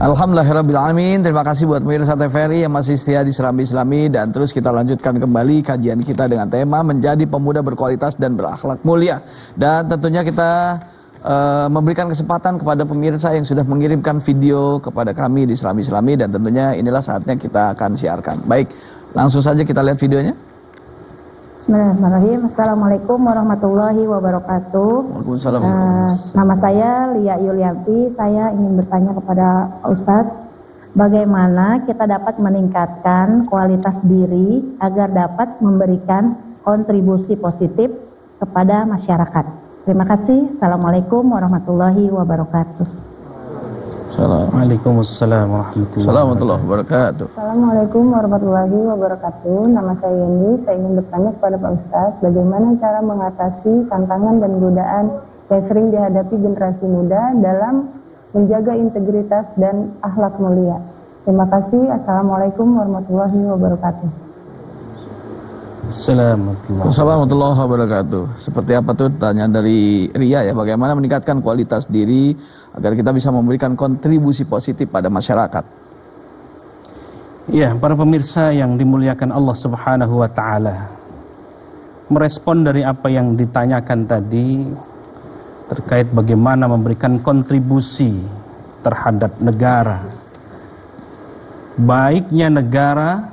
Alhamdulillahirrabbilalamin. Terima kasih buat pemirsa TVRI yang masih setia di Serambi Islami. Dan terus kita lanjutkan kembali kajian kita dengan tema menjadi pemuda berkualitas dan berakhlak mulia. Dan tentunya kita memberikan kesempatan kepada pemirsa yang sudah mengirimkan video kepada kami di Serambi Islami. Dan tentunya inilah saatnya kita akan siarkan. Baik, langsung saja kita lihat videonya. Bismillahirrahmanirrahim. Assalamualaikum warahmatullahi wabarakatuh. Waalaikumsalam. Nama saya Lia Yulianti. Saya ingin bertanya kepada Pak Ustadz, bagaimana kita dapat meningkatkan kualitas diri agar dapat memberikan kontribusi positif kepada masyarakat. Terima kasih. Assalamualaikum warahmatullahi wabarakatuh. Waalaikumsalam warahmatullahi wabarakatuh. Assalamualaikum warahmatullahi wabarakatuh. Nama saya Yendi. Saya ingin bertanya kepada Pak Ustadz, bagaimana cara mengatasi tantangan dan godaan yang sering dihadapi generasi muda dalam menjaga integritas dan akhlak mulia. Terima kasih. Assalamualaikum warahmatullahi wabarakatuh. Assalamualaikum warahmatullahi wabarakatuh. Seperti apa tuh tanya dari Ria ya, bagaimana meningkatkan kualitas diri agar kita bisa memberikan kontribusi positif pada masyarakat. Ya, para pemirsa yang dimuliakan Allah Subhanahu wa taala. Merespon dari apa yang ditanyakan tadi terkait bagaimana memberikan kontribusi terhadap negara. Baiknya negara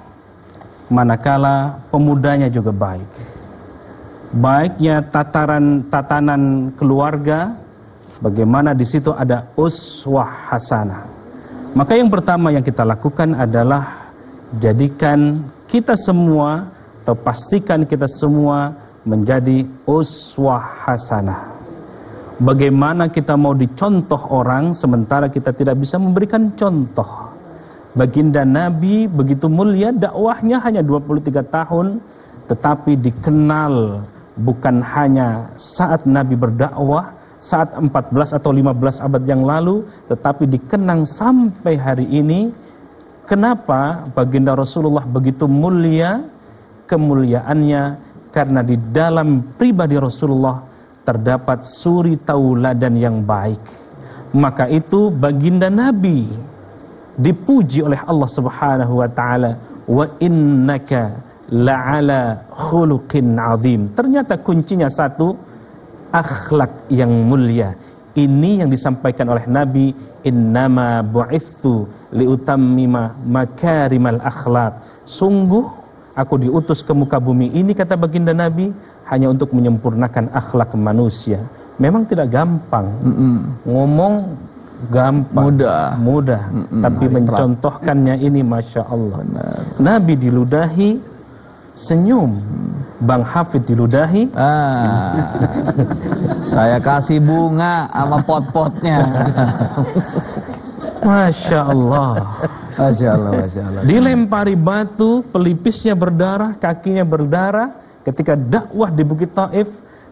manakala pemudanya juga baik. Baiknya tatanan keluarga, bagaimana di situ ada uswah hasanah. Maka yang pertama yang kita lakukan adalah jadikan kita semua atau pastikan kita semua menjadi uswah hasanah. Bagaimana kita mau dicontoh orang sementara kita tidak bisa memberikan contoh. Baginda Nabi begitu mulia, dakwahnya hanya 23 tahun, tetapi dikenal bukan hanya saat Nabi berdakwah, saat 14 atau 15 abad yang lalu, tetapi dikenang sampai hari ini. Kenapa baginda Rasulullah begitu mulia? Kemuliaannya karena di dalam pribadi Rasulullah terdapat suri tauladan yang baik. Maka itu baginda Nabi dipuji oleh Allah Subhanahu wa taala, wa innaka la'ala khuluqin azim. Ternyata kuncinya satu, akhlak yang mulia. Ini yang disampaikan oleh Nabi, innama bu'itsu liutammima makarimal akhlak. Sungguh aku diutus ke muka bumi ini, kata baginda Nabi, hanya untuk menyempurnakan akhlak manusia. Memang tidak gampang. Ngomong gampang, mudah. Tapi mencontohkannya ini Masya Allah. Nabi diludahi senyum, Bang Hafid diludahi. Saya kasih bunga sama pot-potnya. Masya Allah. Masya Allah, Masya Allah. Dilempari batu, pelipisnya berdarah, kakinya berdarah, Ketika dakwah di Bukit Taif,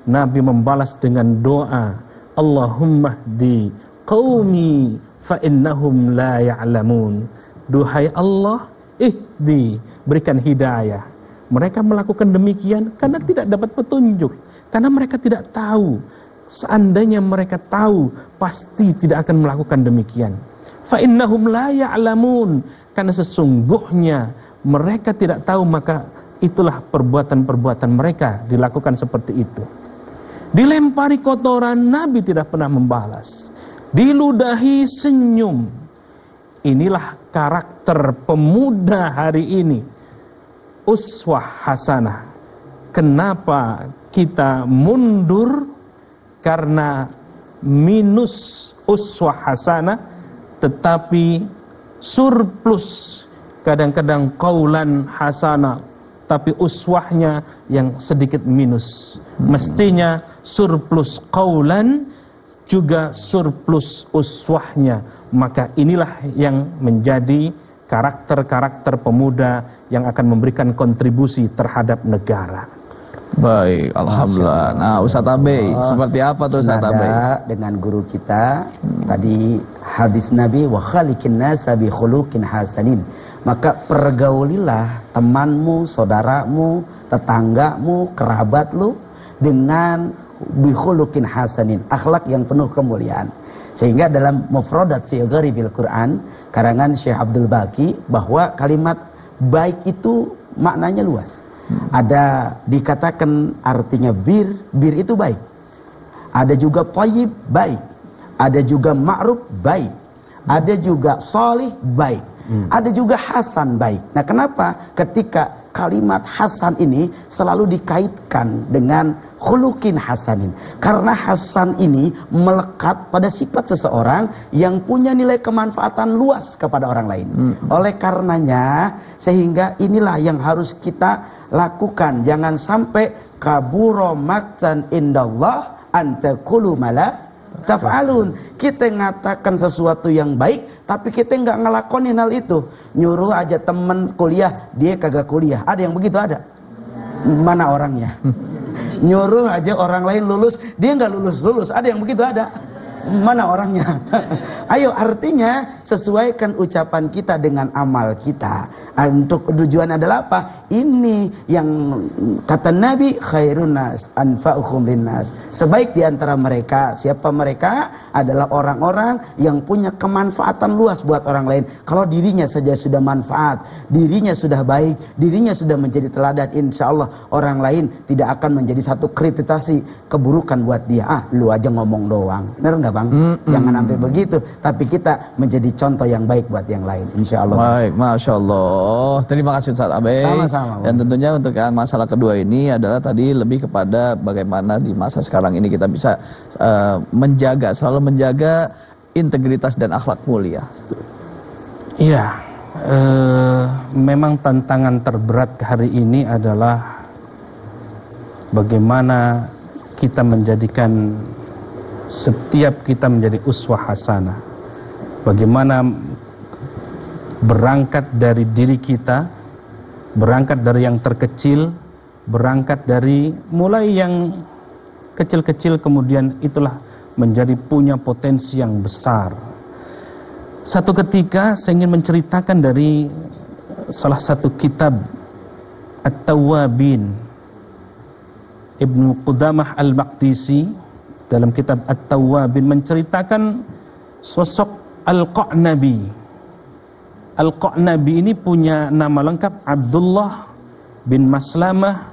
Nabi membalas dengan doa, Allahumma hdi qaumi fa innahum la ya'lamun. Duhai Allah, ihdi, berikan hidayah. Mereka melakukan demikian karena tidak dapat petunjuk, karena mereka tidak tahu. Seandainya mereka tahu, pasti tidak akan melakukan demikian. Fa innahum la ya'lamun, karena sesungguhnya mereka tidak tahu, maka itulah perbuatan-perbuatan mereka dilakukan seperti itu. Dilempari kotoran, Nabi tidak pernah membalas. Diludahi senyum. Inilah karakter pemuda hari ini. Uswah hasanah. Kenapa kita mundur? Karena minus uswah hasanah, tetapi surplus kadang-kadang qaulan hasanah, tapi uswahnya yang sedikit minus. Mestinya surplus qaulan juga surplus uswahnya. Maka inilah yang menjadi karakter-karakter pemuda yang akan memberikan kontribusi terhadap negara. Baik, alhamdulillah. Nah, Ustadz Abe, seperti apa tuh Ustadz Abe? Dengan guru kita tadi hadis Nabi, wa khaliqin nasa bi khuluqin hasanin. Maka pergaulilah temanmu, saudaramu, tetanggamu, kerabat lu dengan bi khuluqin hasanin, akhlak yang penuh kemuliaan. Sehingga dalam Mufradat fi Gharibil Quran karangan Syekh Abdul Baqi, bahwa kalimat baik itu maknanya luas. Ada dikatakan artinya bir itu baik. Ada juga thayyib, baik. Ada juga ma'ruf, baik. Ada juga salih, baik. Ada juga hasan, baik. Nah, kenapa ketika kalimat hasan ini selalu dikaitkan dengan khuluqin hasanin? Karena hasan ini melekat pada sifat seseorang yang punya nilai kemanfaatan luas kepada orang lain. Oleh karenanya, sehingga inilah yang harus kita lakukan. Jangan sampai kabura maqtan indallah antaqulu mala taf'alun. Kita ngatakan sesuatu yang baik, tapi kita nggak ngelakonin hal itu. Nyuruh aja temen kuliah, dia kagak kuliah. Ada yang begitu, ada? Mana orangnya? Nyuruh aja orang lain lulus, dia nggak lulus. Ada yang begitu, ada? Mana orangnya? Ayo, artinya sesuaikan ucapan kita dengan amal kita. Untuk tujuan adalah apa? Ini yang kata Nabi, khairun nas anfa'uhum linnas. Sebaik di antara mereka, siapa mereka? Adalah orang-orang yang punya kemanfaatan luas buat orang lain. Kalau dirinya saja sudah manfaat, dirinya sudah baik, dirinya sudah menjadi teladan, insya Allah orang lain tidak akan menjadi satu krititasi keburukan buat dia. Ah, lu aja ngomong doang. Benar nggak, Bang? Jangan sampai begitu, tapi kita menjadi contoh yang baik buat yang lain, insya Allah. Baik, Masya Allah. Terima kasih Ustadz Abe. Sama-sama. Dan tentunya untuk yang masalah kedua ini adalah tadi lebih kepada bagaimana di masa sekarang ini kita bisa selalu menjaga integritas dan akhlak mulia. Iya, memang tantangan terberat hari ini adalah bagaimana kita menjadikan setiap kita menjadi uswah hasanah. Bagaimana berangkat dari diri kita, berangkat dari yang terkecil, berangkat dari mulai yang kecil-kecil, kemudian itulah menjadi punya potensi yang besar. Satu ketika saya ingin menceritakan dari salah satu kitab At-Tawwabin Ibnu Qudamah Al-Maqdisi. Dalam kitab At-Tawwabin menceritakan sosok Al-Qa'nabi. Al-Qa'nabi ini punya nama lengkap Abdullah bin Maslamah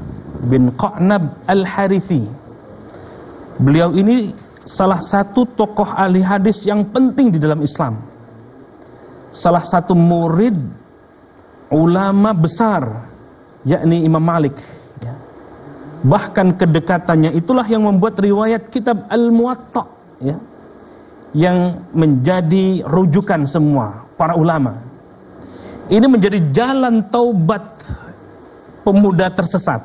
bin Qa'nab Al-Harithi. Beliau ini salah satu tokoh ahli hadis yang penting di dalam Islam. Salah satu murid ulama besar, yakni Imam Malik. Bahkan kedekatannya itulah yang membuat riwayat kitab Al-Muwatta, ya, yang menjadi rujukan semua para ulama. Ini menjadi jalan taubat pemuda tersesat.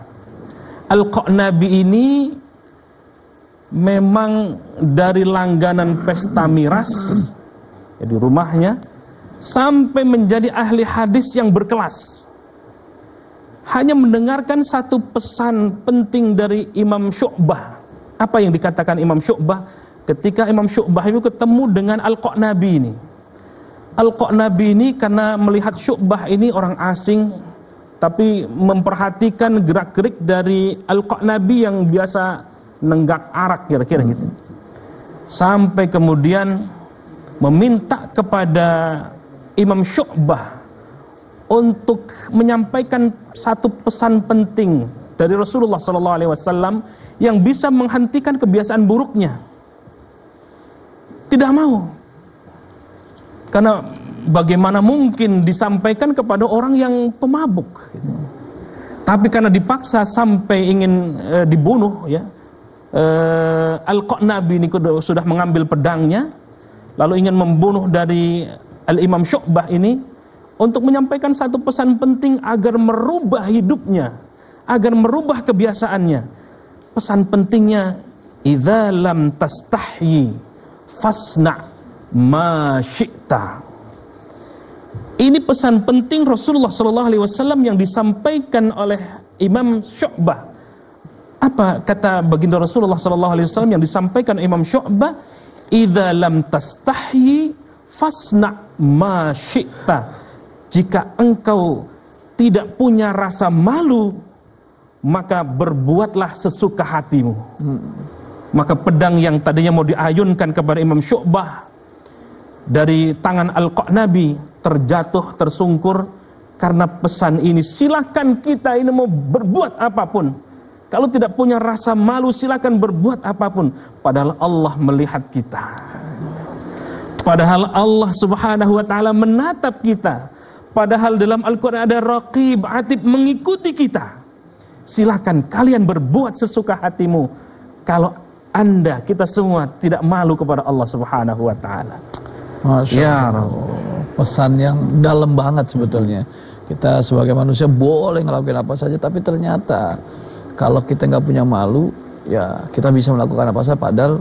Al-Qa'nabi ini memang dari langganan pesta miras, ya, di rumahnya, sampai menjadi ahli hadis yang berkelas. hanya mendengarkan satu pesan penting dari Imam Syu'bah. Apa yang dikatakan Imam Syu'bah ketika Imam Syu'bah itu ketemu dengan Al-Qanabi ini. Al-Qanabi ini karena melihat Syu'bah ini orang asing, tapi memperhatikan gerak-gerik dari Al-Qanabi yang biasa nenggak arak kira-kira gitu. Sampai kemudian meminta kepada Imam Syu'bah untuk menyampaikan satu pesan penting dari Rasulullah SAW yang bisa menghentikan kebiasaan buruknya. Tidak mau, karena bagaimana mungkin disampaikan kepada orang yang pemabuk. Tapi karena dipaksa sampai ingin dibunuh, ya, Al-Qanabi ini sudah mengambil pedangnya, lalu ingin membunuh dari Al-Imam Syu'bah ini, untuk menyampaikan satu pesan penting agar merubah hidupnya, agar merubah kebiasaannya. Pesan pentingnya, idza lam tastahyi fasna' ma syi'ta. Ini pesan penting Rasulullah SAW yang disampaikan oleh Imam Syu'bah. Apa kata baginda Rasulullah SAW yang disampaikan Imam Syu'bah? Idza lam tastahyi fasna' ma syi'ta. Jika engkau tidak punya rasa malu, maka berbuatlah sesuka hatimu. Maka pedang yang tadinya mau diayunkan kepada Imam Syu'bah dari tangan Al-Qanabi terjatuh, tersungkur karena pesan ini. Silakan kita ini mau berbuat apapun, kalau tidak punya rasa malu silakan berbuat apapun, padahal Allah melihat kita, padahal Allah Subhanahu wa ta'ala menatap kita, padahal dalam Al-Quran ada Raqib, Atid mengikuti kita. Silakan kalian berbuat sesuka hatimu, kalau Anda, kita semua tidak malu kepada Allah Subhanahu wa ta'ala. Masya Allah. Pesan yang dalam banget sebetulnya. Kita sebagai manusia boleh ngelakuin apa saja, tapi ternyata kalau kita nggak punya malu, ya kita bisa melakukan apa saja, padahal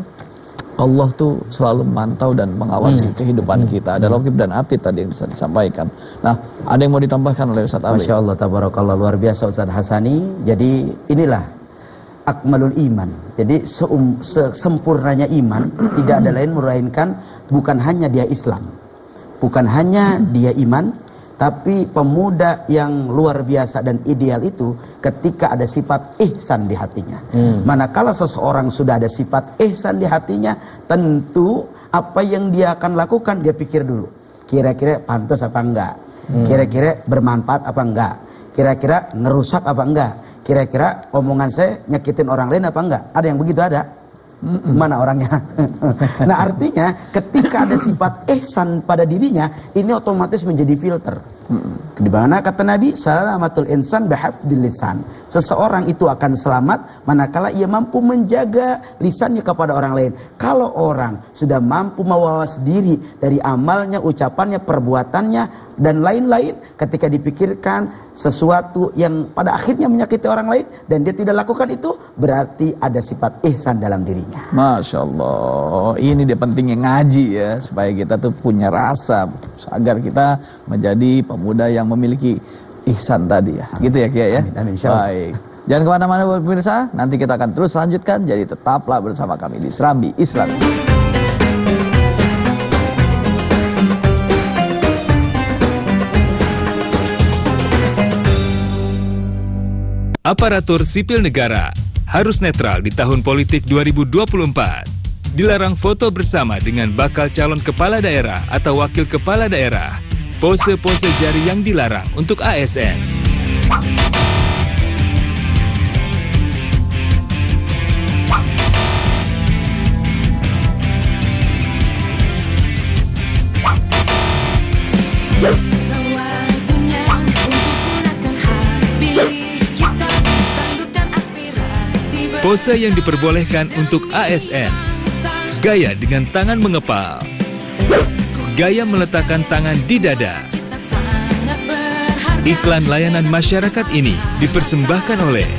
Allah tuh selalu memantau dan mengawasi kehidupan kita. Ada Raqib dan Atid tadi yang bisa disampaikan. Nah, ada yang mau ditambahkan oleh Ustaz Abi? Masya Allah, tabarakallah, luar biasa Ustaz Hasani. Jadi inilah akmalul iman. Jadi sesempurnanya iman tidak ada lain melainkan bukan hanya dia Islam, bukan hanya dia iman, tapi pemuda yang luar biasa dan ideal itu ketika ada sifat ihsan di hatinya. Manakala seseorang sudah ada sifat ihsan di hatinya, tentu apa yang dia akan lakukan dia pikir dulu. Kira-kira pantas apa enggak? Kira-kira bermanfaat apa enggak? Kira-kira ngerusak apa enggak? Kira-kira omongan saya nyakitin orang lain apa enggak? Ada yang begitu ada? Mana orangnya? Nah, artinya ketika ada sifat ihsan pada dirinya, ini otomatis menjadi filter. Di mana kata Nabi, salamatul insan bihafdil lisan. Seseorang itu akan selamat manakala ia mampu menjaga lisannya kepada orang lain. Kalau orang sudah mampu mawas diri dari amalnya, ucapannya, perbuatannya dan lain-lain, ketika dipikirkan sesuatu yang pada akhirnya menyakiti orang lain dan dia tidak lakukan itu, berarti ada sifat ihsan dalam dirinya. Masya Allah, ini dia pentingnya ngaji ya, supaya kita tuh punya rasa, agar kita menjadi pemuda yang memiliki ihsan tadi ya, gitu ya Kiai ya. Amin, baik, jangan kemana-mana pemirsa, nanti kita akan terus lanjutkan, jadi tetaplah bersama kami di Serambi Islam. Aparatur sipil negara harus netral di tahun politik 2024. Dilarang foto bersama dengan bakal calon kepala daerah atau wakil kepala daerah. Pose-pose jari yang dilarang untuk ASN. Pose yang diperbolehkan untuk ASN. Gaya dengan tangan mengepal. Gaya meletakkan tangan di dada. Iklan layanan masyarakat ini dipersembahkan oleh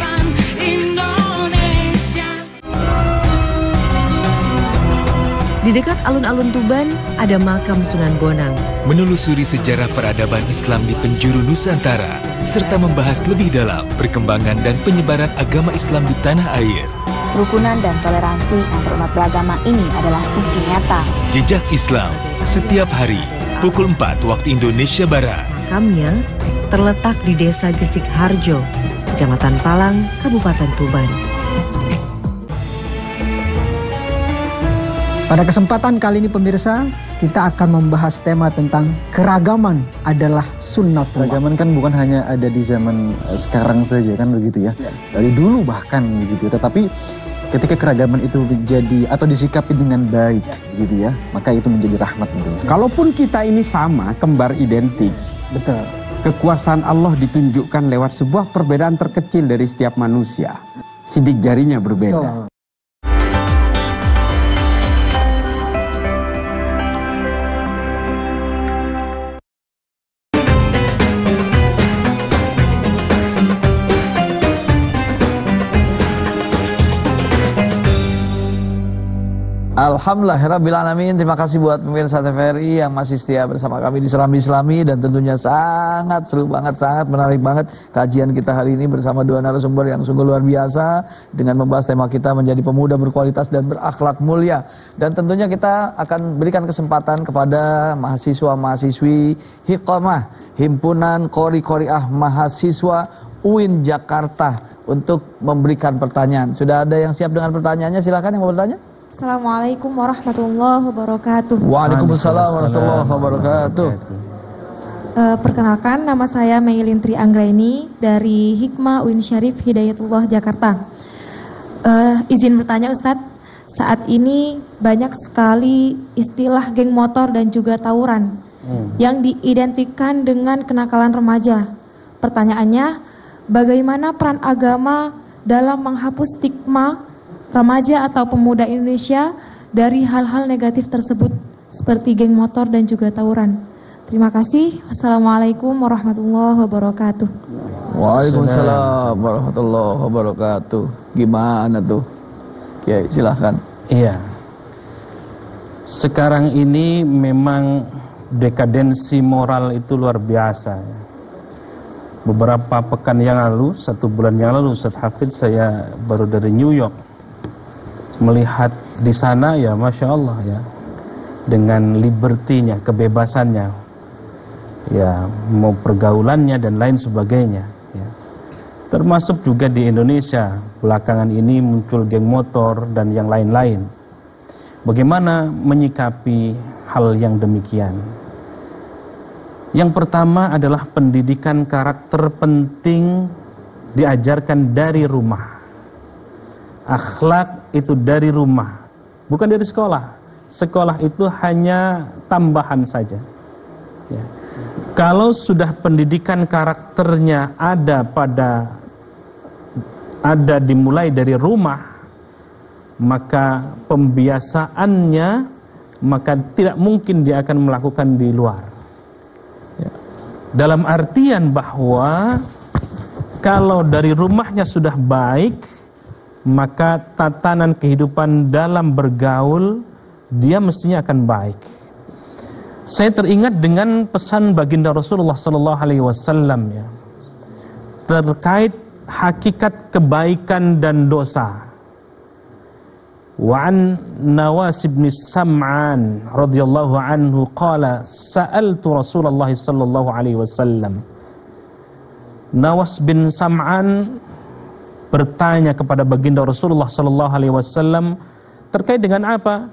Di Di dekat alun-alun Tuban ada makam Sunan Bonang. Menelusuri sejarah peradaban Islam di penjuru Nusantara, serta membahas lebih dalam perkembangan dan penyebaran agama Islam di tanah air. Kerukunan dan toleransi antarumat beragama ini adalah bukti nyata. Jejak Islam, setiap hari, pukul 4 waktu Indonesia Barat. Makamnya terletak di Desa Gesik Harjo, Kecamatan Palang, Kabupaten Tuban. Pada kesempatan kali ini pemirsa, kita akan membahas tema tentang keragaman adalah sunnah. Keragaman kan bukan hanya ada di zaman sekarang saja kan begitu ya. Dari dulu bahkan begitu. Tetapi ketika keragaman itu menjadi atau disikapi dengan baik gitu ya, maka itu menjadi rahmat gitu ya. Kalaupun kita ini sama, kembar identik. Betul. Kekuasaan Allah ditunjukkan lewat sebuah perbedaan terkecil dari setiap manusia. Sidik jarinya berbeda. Betul. Alhamdulillahirrabbilalamin. Terima kasih buat pemirsa TVRI yang masih setia bersama kami di Serambi Islami. Dan tentunya sangat seru banget, sangat menarik banget kajian kita hari ini bersama dua narasumber yang sungguh luar biasa, dengan membahas tema kita menjadi pemuda berkualitas dan berakhlak mulia. Dan tentunya kita akan berikan kesempatan kepada mahasiswa-mahasiswi Hiqamah, Himpunan Qori-Qoriah Mahasiswa UIN Jakarta, untuk memberikan pertanyaan. Sudah ada yang siap dengan pertanyaannya? Silakan yang mau bertanya. Assalamualaikum warahmatullahi wabarakatuh. Waalaikumsalam warahmatullahi wabarakatuh. Perkenalkan, nama saya Meilintri Anggraini dari Hikmah UIN Syarif Hidayatullah Jakarta. Izin bertanya Ustadz, saat ini banyak sekali istilah geng motor dan juga tawuran yang diidentikan dengan kenakalan remaja. Pertanyaannya, bagaimana peran agama dalam menghapus stigma remaja atau pemuda Indonesia dari hal-hal negatif tersebut seperti geng motor dan juga tawuran? Terima kasih. Wassalamualaikum warahmatullahi wabarakatuh. Waalaikumsalam warahmatullahi wabarakatuh. Gimana tuh? Oke, silahkan. Iya. Sekarang ini memang dekadensi moral itu luar biasa. Beberapa pekan yang lalu, 1 bulan yang lalu, Ustaz Hafidz, saya baru dari New York. Melihat di sana ya Masya Allah ya, dengan libertinya, kebebasannya, ya mau pergaulannya dan lain sebagainya ya. Termasuk juga di Indonesia belakangan ini muncul geng motor dan yang lain-lain. Bagaimana menyikapi hal yang demikian? Yang pertama adalah pendidikan karakter penting diajarkan dari rumah. Akhlak itu dari rumah, bukan dari sekolah. Sekolah itu hanya tambahan saja ya. Kalau sudah pendidikan karakternya ada dimulai dari rumah, maka pembiasaannya maka tidak mungkin dia akan melakukan di luar ya. Dalam artian bahwa kalau dari rumahnya sudah baik, maka tatanan kehidupan dalam bergaul dia mestinya akan baik. Saya teringat dengan pesan baginda Rasulullah SAW ya, terkait hakikat kebaikan dan dosa. Wa an Nawas bin Sam'an radhiyallahu anhu qala sa'altu Rasulullah sallallahu alaihi wasallam. Nawas bin Sam'an bertanya kepada baginda Rasulullah sallallahu alaihi wasallam terkait dengan apa?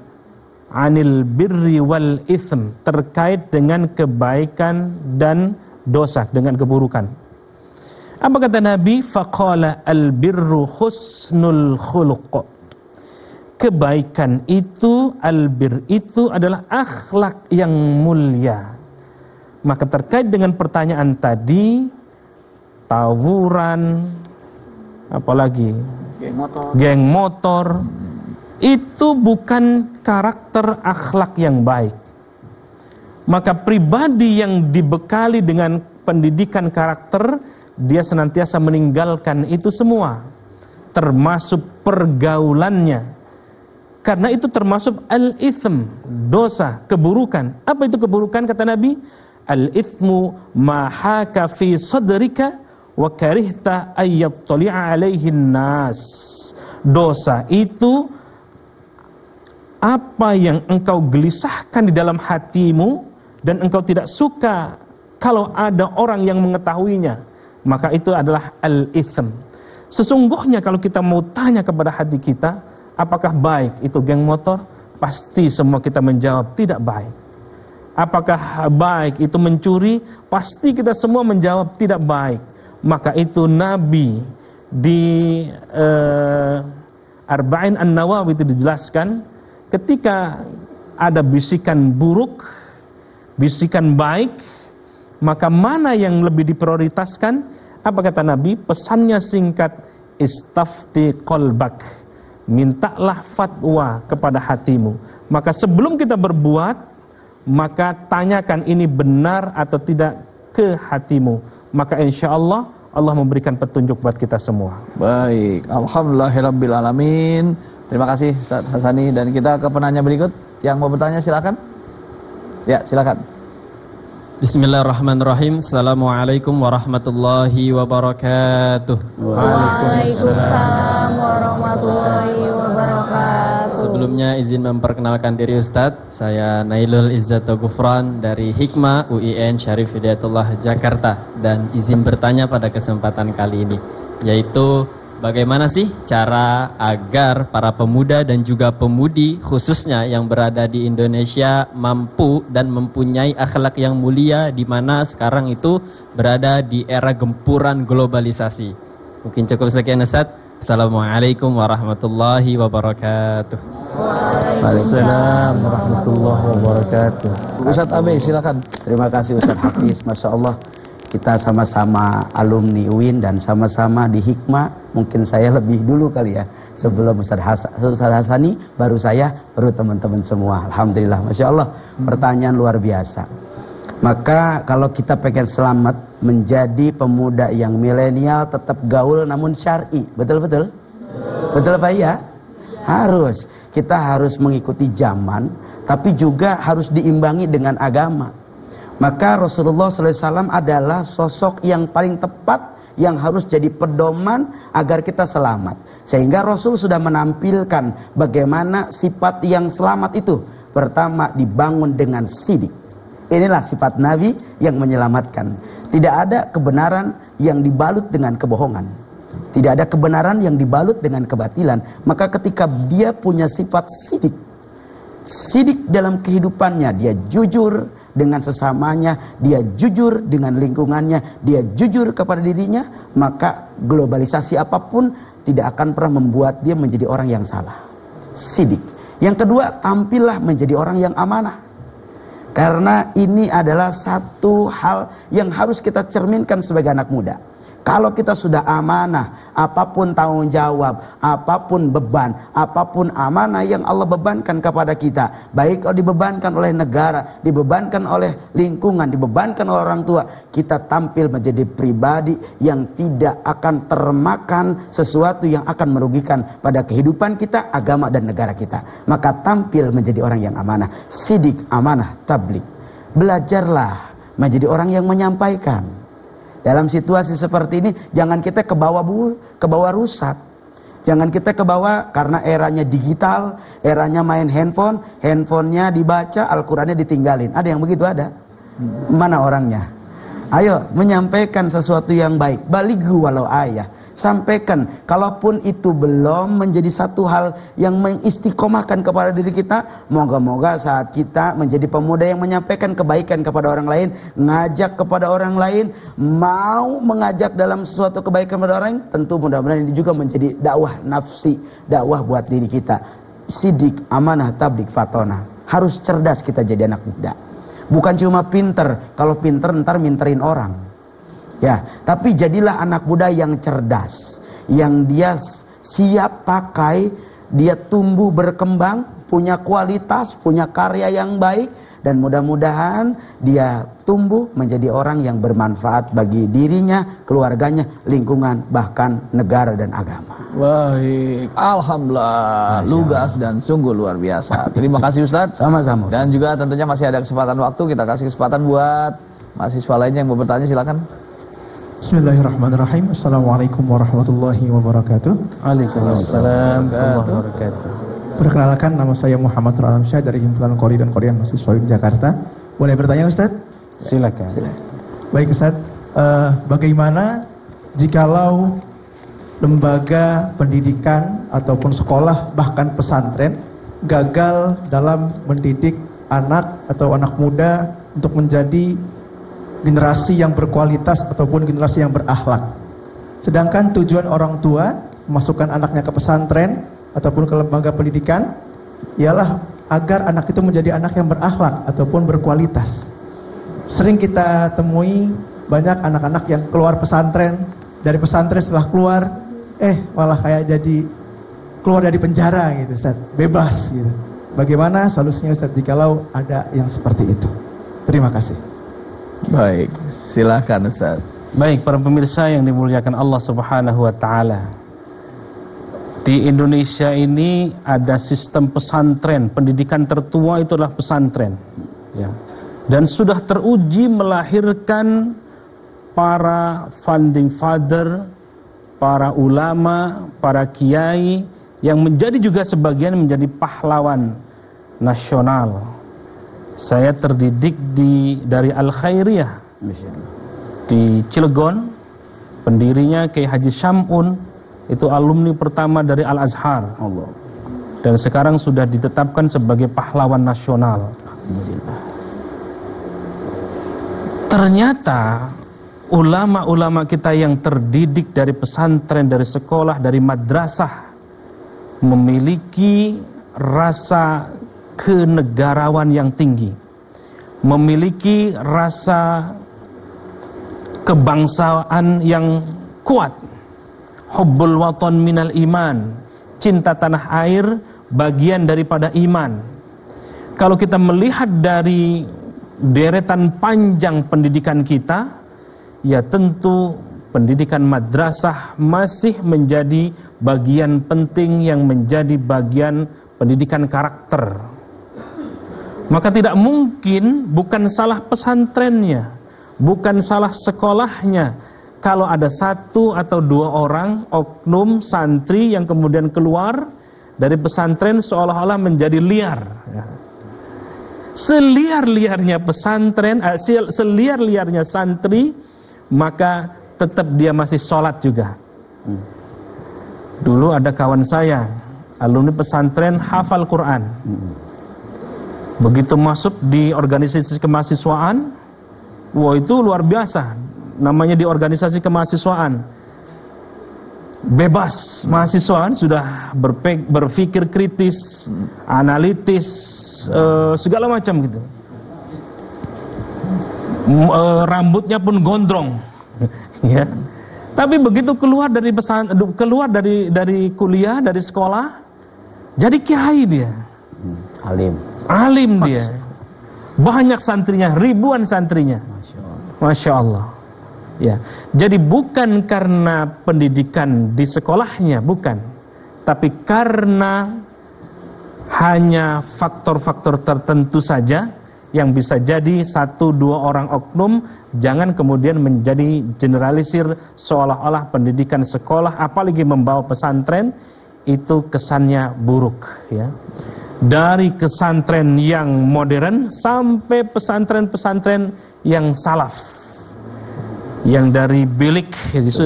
Anil birri wal ithm, terkait dengan kebaikan dan dosa, dengan keburukan. Apa kata Nabi? Faqala al birru husnul khuluq. Kebaikan itu, albir itu adalah akhlak yang mulia. Maka terkait dengan pertanyaan tadi, tawuran, apalagi geng motor, itu bukan karakter akhlak yang baik. Maka pribadi yang dibekali dengan pendidikan karakter, dia senantiasa meninggalkan itu semua, termasuk pergaulannya. Karena itu termasuk al-ithm, dosa, keburukan. Apa itu keburukan kata Nabi? Al-ithmu ma haka fi sadrika wa karihta ayyattali'a alaihi nas. Dosa itu apa yang engkau gelisahkan di dalam hatimu dan engkau tidak suka kalau ada orang yang mengetahuinya, maka itu adalah al-ithm. Sesungguhnya kalau kita mau tanya kepada hati kita, apakah baik itu geng motor? Pasti semua kita menjawab tidak baik. Apakah baik itu mencuri? Pasti kita semua menjawab tidak baik. Maka itu Nabi di Arba'in An-Nawawi itu dijelaskan, ketika ada bisikan buruk, bisikan baik, maka mana yang lebih diprioritaskan? Apa kata Nabi? Pesannya singkat, istafti qalbak, mintalah fatwa kepada hatimu. Maka sebelum kita berbuat, maka tanyakan ini benar atau tidak ke hatimu. Maka insya Allah Allah memberikan petunjuk buat kita semua. Baik, alhamdulillahirabbil alamin. Terima kasih Ustaz Hasani, dan kita ke penanya berikut. Yang mau bertanya silakan. Ya, silakan. Bismillahirrahmanirrahim. Assalamualaikum warahmatullahi wabarakatuh. Waalaikumsalam warahmatullahi wabarakatuh. Sebelumnya izin memperkenalkan diri Ustadz. Saya Nailul Izzato Gufran dari Hikmah UIN Syarif Hidayatullah Jakarta. Dan izin bertanya pada kesempatan kali ini, yaitu bagaimana sih cara agar para pemuda dan juga pemudi khususnya yang berada di Indonesia mampu dan mempunyai akhlak yang mulia, di mana sekarang itu berada di era gempuran globalisasi. Mungkin cukup sekian Ustaz. Assalamualaikum warahmatullahi wabarakatuh. Waalaikumsalam warahmatullahi wabarakatuh. Ustaz Abe silakan. Terima kasih Ustaz Hafiz. Masya Allah, kita sama-sama alumni UIN dan sama-sama di Hikmah. Mungkin saya lebih dulu kali ya, sebelum Ustaz Hasani, baru saya, baru teman-teman semua. Alhamdulillah, Masya Allah, pertanyaan luar biasa. Maka kalau kita pengen selamat menjadi pemuda yang milenial, tetap gaul namun syar'i, betul-betul? Betul Pak ya? Harus. Kita harus mengikuti zaman, tapi juga harus diimbangi dengan agama. Maka Rasulullah SAW adalah sosok yang paling tepat, yang harus jadi pedoman agar kita selamat. Sehingga Rasul sudah menampilkan bagaimana sifat yang selamat itu. Pertama, dibangun dengan sidik. Inilah sifat Nabi yang menyelamatkan. Tidak ada kebenaran yang dibalut dengan kebohongan. Tidak ada kebenaran yang dibalut dengan kebatilan. Maka ketika dia punya sifat sidik, sidik dalam kehidupannya, dia jujur dengan sesamanya, dia jujur dengan lingkungannya, dia jujur kepada dirinya, maka globalisasi apapun tidak akan pernah membuat dia menjadi orang yang salah. Sidik. Yang kedua, tampillah menjadi orang yang amanah. Karena ini adalah satu hal yang harus kita cerminkan sebagai anak muda. Kalau kita sudah amanah, apapun tanggung jawab, apapun beban, apapun amanah yang Allah bebankan kepada kita, baik kalau dibebankan oleh negara, dibebankan oleh lingkungan, dibebankan oleh orang tua, kita tampil menjadi pribadi yang tidak akan termakan sesuatu yang akan merugikan pada kehidupan kita, agama dan negara kita. Maka tampil menjadi orang yang amanah, sidik, amanah, tablik. Belajarlah menjadi orang yang menyampaikan. Dalam situasi seperti ini, jangan kita ke bawah rusak. Jangan kita ke bawah karena eranya digital, eranya main handphone, handphonenya dibaca, Al-Qurannya ditinggalin. Ada yang begitu ada? Mana orangnya? Ayo menyampaikan sesuatu yang baik. Balighu walau ayah. Sampaikan, kalaupun itu belum menjadi satu hal yang mengistiqomahkan kepada diri kita, moga-moga saat kita menjadi pemuda yang menyampaikan kebaikan kepada orang lain, ngajak kepada orang lain, mau mengajak dalam suatu kebaikan kepada orang lain, tentu mudah-mudahan ini juga menjadi dakwah nafsi, dakwah buat diri kita. Sidik, amanah, tablik, fatona. Harus cerdas kita jadi anak muda. Bukan cuma pinter, kalau pinter ntar minterin orang. Ya, tapi jadilah anak muda yang cerdas, yang dia siap pakai dia tumbuh berkembang, punya kualitas, punya karya yang baik, dan mudah-mudahan dia tumbuh menjadi orang yang bermanfaat bagi dirinya, keluarganya, lingkungan, bahkan negara dan agama. Baik, alhamdulillah, lugas dan sungguh luar biasa. Terima kasih Ustadz. Sama-sama. Dan juga tentunya masih ada kesempatan waktu, kita kasih kesempatan buat mahasiswa lainnya yang mau bertanya, silakan. Bismillahirrahmanirrahim. Assalamualaikum warahmatullahi wabarakatuh. Waalaikumsalam warahmatullahi wabarakatuh. Perkenalkan, nama saya Muhammad Alamsyah dari Himpunan Qori dan Qorian Mahasiswa UIN Jakarta. Boleh bertanya Ustaz? Silakan. Baik Ustaz, bagaimana jikalau lembaga pendidikan ataupun sekolah bahkan pesantren gagal dalam mendidik anak atau anak muda untuk menjadi generasi yang berkualitas ataupun generasi yang berakhlak. Sedangkan tujuan orang tua memasukkan anaknya ke pesantren ataupun ke lembaga pendidikan ialah agar anak itu menjadi anak yang berakhlak ataupun berkualitas. Sering kita temui banyak anak-anak yang keluar pesantren, dari pesantren setelah keluar malah kayak jadi keluar dari penjara gitu Ustaz, bebas gitu. Bagaimana solusinya Ustaz jikalau ada yang seperti itu? Terima kasih. Baik, silakan Ustaz. Baik, para pemirsa yang dimuliakan Allah Subhanahu wa taala. Di Indonesia ini ada sistem pesantren, pendidikan tertua itu adalah pesantren. Ya. Dan sudah teruji melahirkan para founding father, para ulama, para kiai yang menjadi juga sebagian menjadi pahlawan nasional. Saya terdidik dari Al-Khairiyah di Cilegon, pendirinya Kiai Haji Syam'un, itu alumni pertama dari Al-Azhar. Dan sekarang sudah ditetapkan sebagai pahlawan nasional. Ternyata ulama-ulama kita yang terdidik dari pesantren, dari sekolah, dari madrasah memiliki rasa kenegarawan yang tinggi, memiliki rasa kebangsaan yang kuat. Hubbul watan minal iman, cinta tanah air bagian daripada iman. Kalau kita melihat dari deretan panjang pendidikan kita, ya tentu pendidikan madrasah masih menjadi bagian penting yang menjadi bagian pendidikan karakter. Maka tidak mungkin, bukan salah pesantrennya, bukan salah sekolahnya, kalau ada satu atau dua orang oknum santri yang kemudian keluar dari pesantren seolah-olah menjadi liar. Seliar-liarnya pesantren, seliar-liarnya santri, maka tetap dia masih sholat juga. Dulu ada kawan saya, alumni pesantren hafal Quran. Begitu masuk di organisasi kemahasiswaan, wah itu luar biasa. Namanya di organisasi kemahasiswaan, bebas mahasiswaan, sudah berpikir kritis, analitis, segala macam gitu. Rambutnya pun gondrong, ya. Tapi begitu keluar dari dari kuliah, dari sekolah, jadi kiai dia. Alim dia. Banyak santrinya, ribuan santrinya. Masya Allah. Ya. Jadi bukan karena pendidikan di sekolahnya, bukan. Tapi karena hanya faktor-faktor tertentu saja yang bisa jadi satu dua orang oknum. Jangan kemudian menjadi generalisir seolah-olah pendidikan sekolah, apalagi membawa pesantren, itu kesannya buruk, ya. Dari pesantren yang modern sampai pesantren-pesantren yang salaf, yang dari bilik,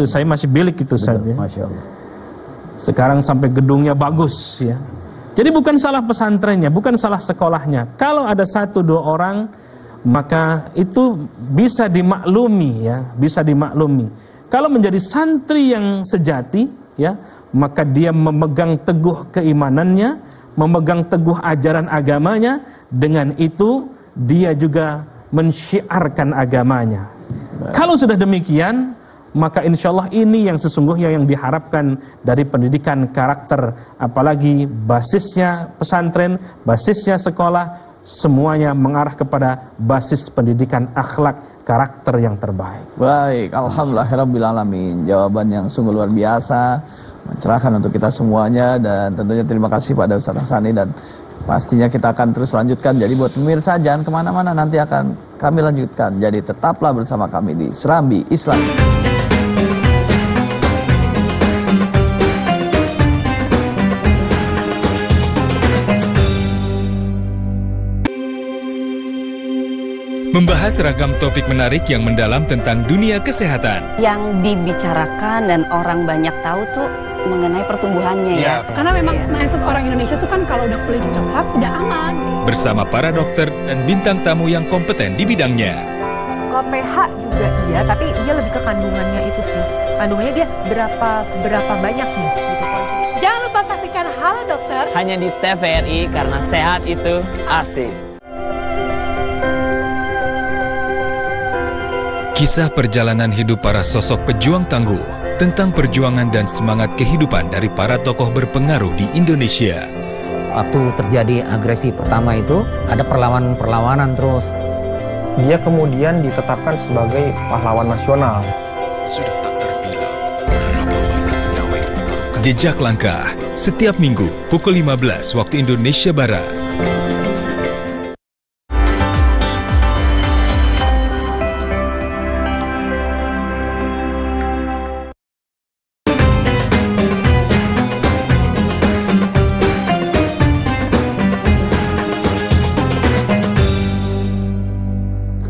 saya masih bilik itu saja. Masya Allah. Sekarang sampai gedungnya bagus, ya. Jadi bukan salah pesantrennya, bukan salah sekolahnya. Kalau ada satu dua orang, maka itu bisa dimaklumi, ya, bisa dimaklumi. Kalau menjadi santri yang sejati, ya, maka dia memegang teguh keimanannya, memegang teguh ajaran agamanya. Dengan itu dia juga mensyiarkan agamanya. Kalau sudah demikian, maka insya Allah ini yang sesungguhnya yang diharapkan dari pendidikan karakter, apalagi basisnya pesantren, basisnya sekolah, semuanya mengarah kepada basis pendidikan akhlak karakter yang terbaik. Baik, alhamdulillahirabbil alamin. Jawaban yang sungguh luar biasa, mencerahkan untuk kita semuanya, dan tentunya terima kasih pada Ustaz Hasani, dan pastinya kita akan terus lanjutkan. Jadi buat pemirsa jangan kemana-mana, nanti akan kami lanjutkan. Jadi tetaplah bersama kami di Serambi Islam. Membahas ragam topik menarik yang mendalam tentang dunia kesehatan. Yang dibicarakan dan orang banyak tahu tuh mengenai pertumbuhannya ya. Karena memang mindset orang Indonesia tuh kan kalau udah kulit coklat udah aman. Bersama para dokter dan bintang tamu yang kompeten di bidangnya. Kalau pH juga iya, tapi dia lebih ke kandungannya itu sih. Kandungannya dia berapa banyak nih gitu. Jangan lupa saksikan Halo Dokter hanya di TVRI, karena sehat itu asik. Kisah perjalanan hidup para sosok pejuang tangguh tentang perjuangan dan semangat kehidupan dari para tokoh berpengaruh di Indonesia. Waktu terjadi agresi pertama itu ada perlawanan terus. Dia kemudian ditetapkan sebagai pahlawan nasional. Sudah tak terbilang berapa banyak nyawa yang dikorbankan. Jejak Langkah setiap minggu pukul 15 waktu Indonesia Barat.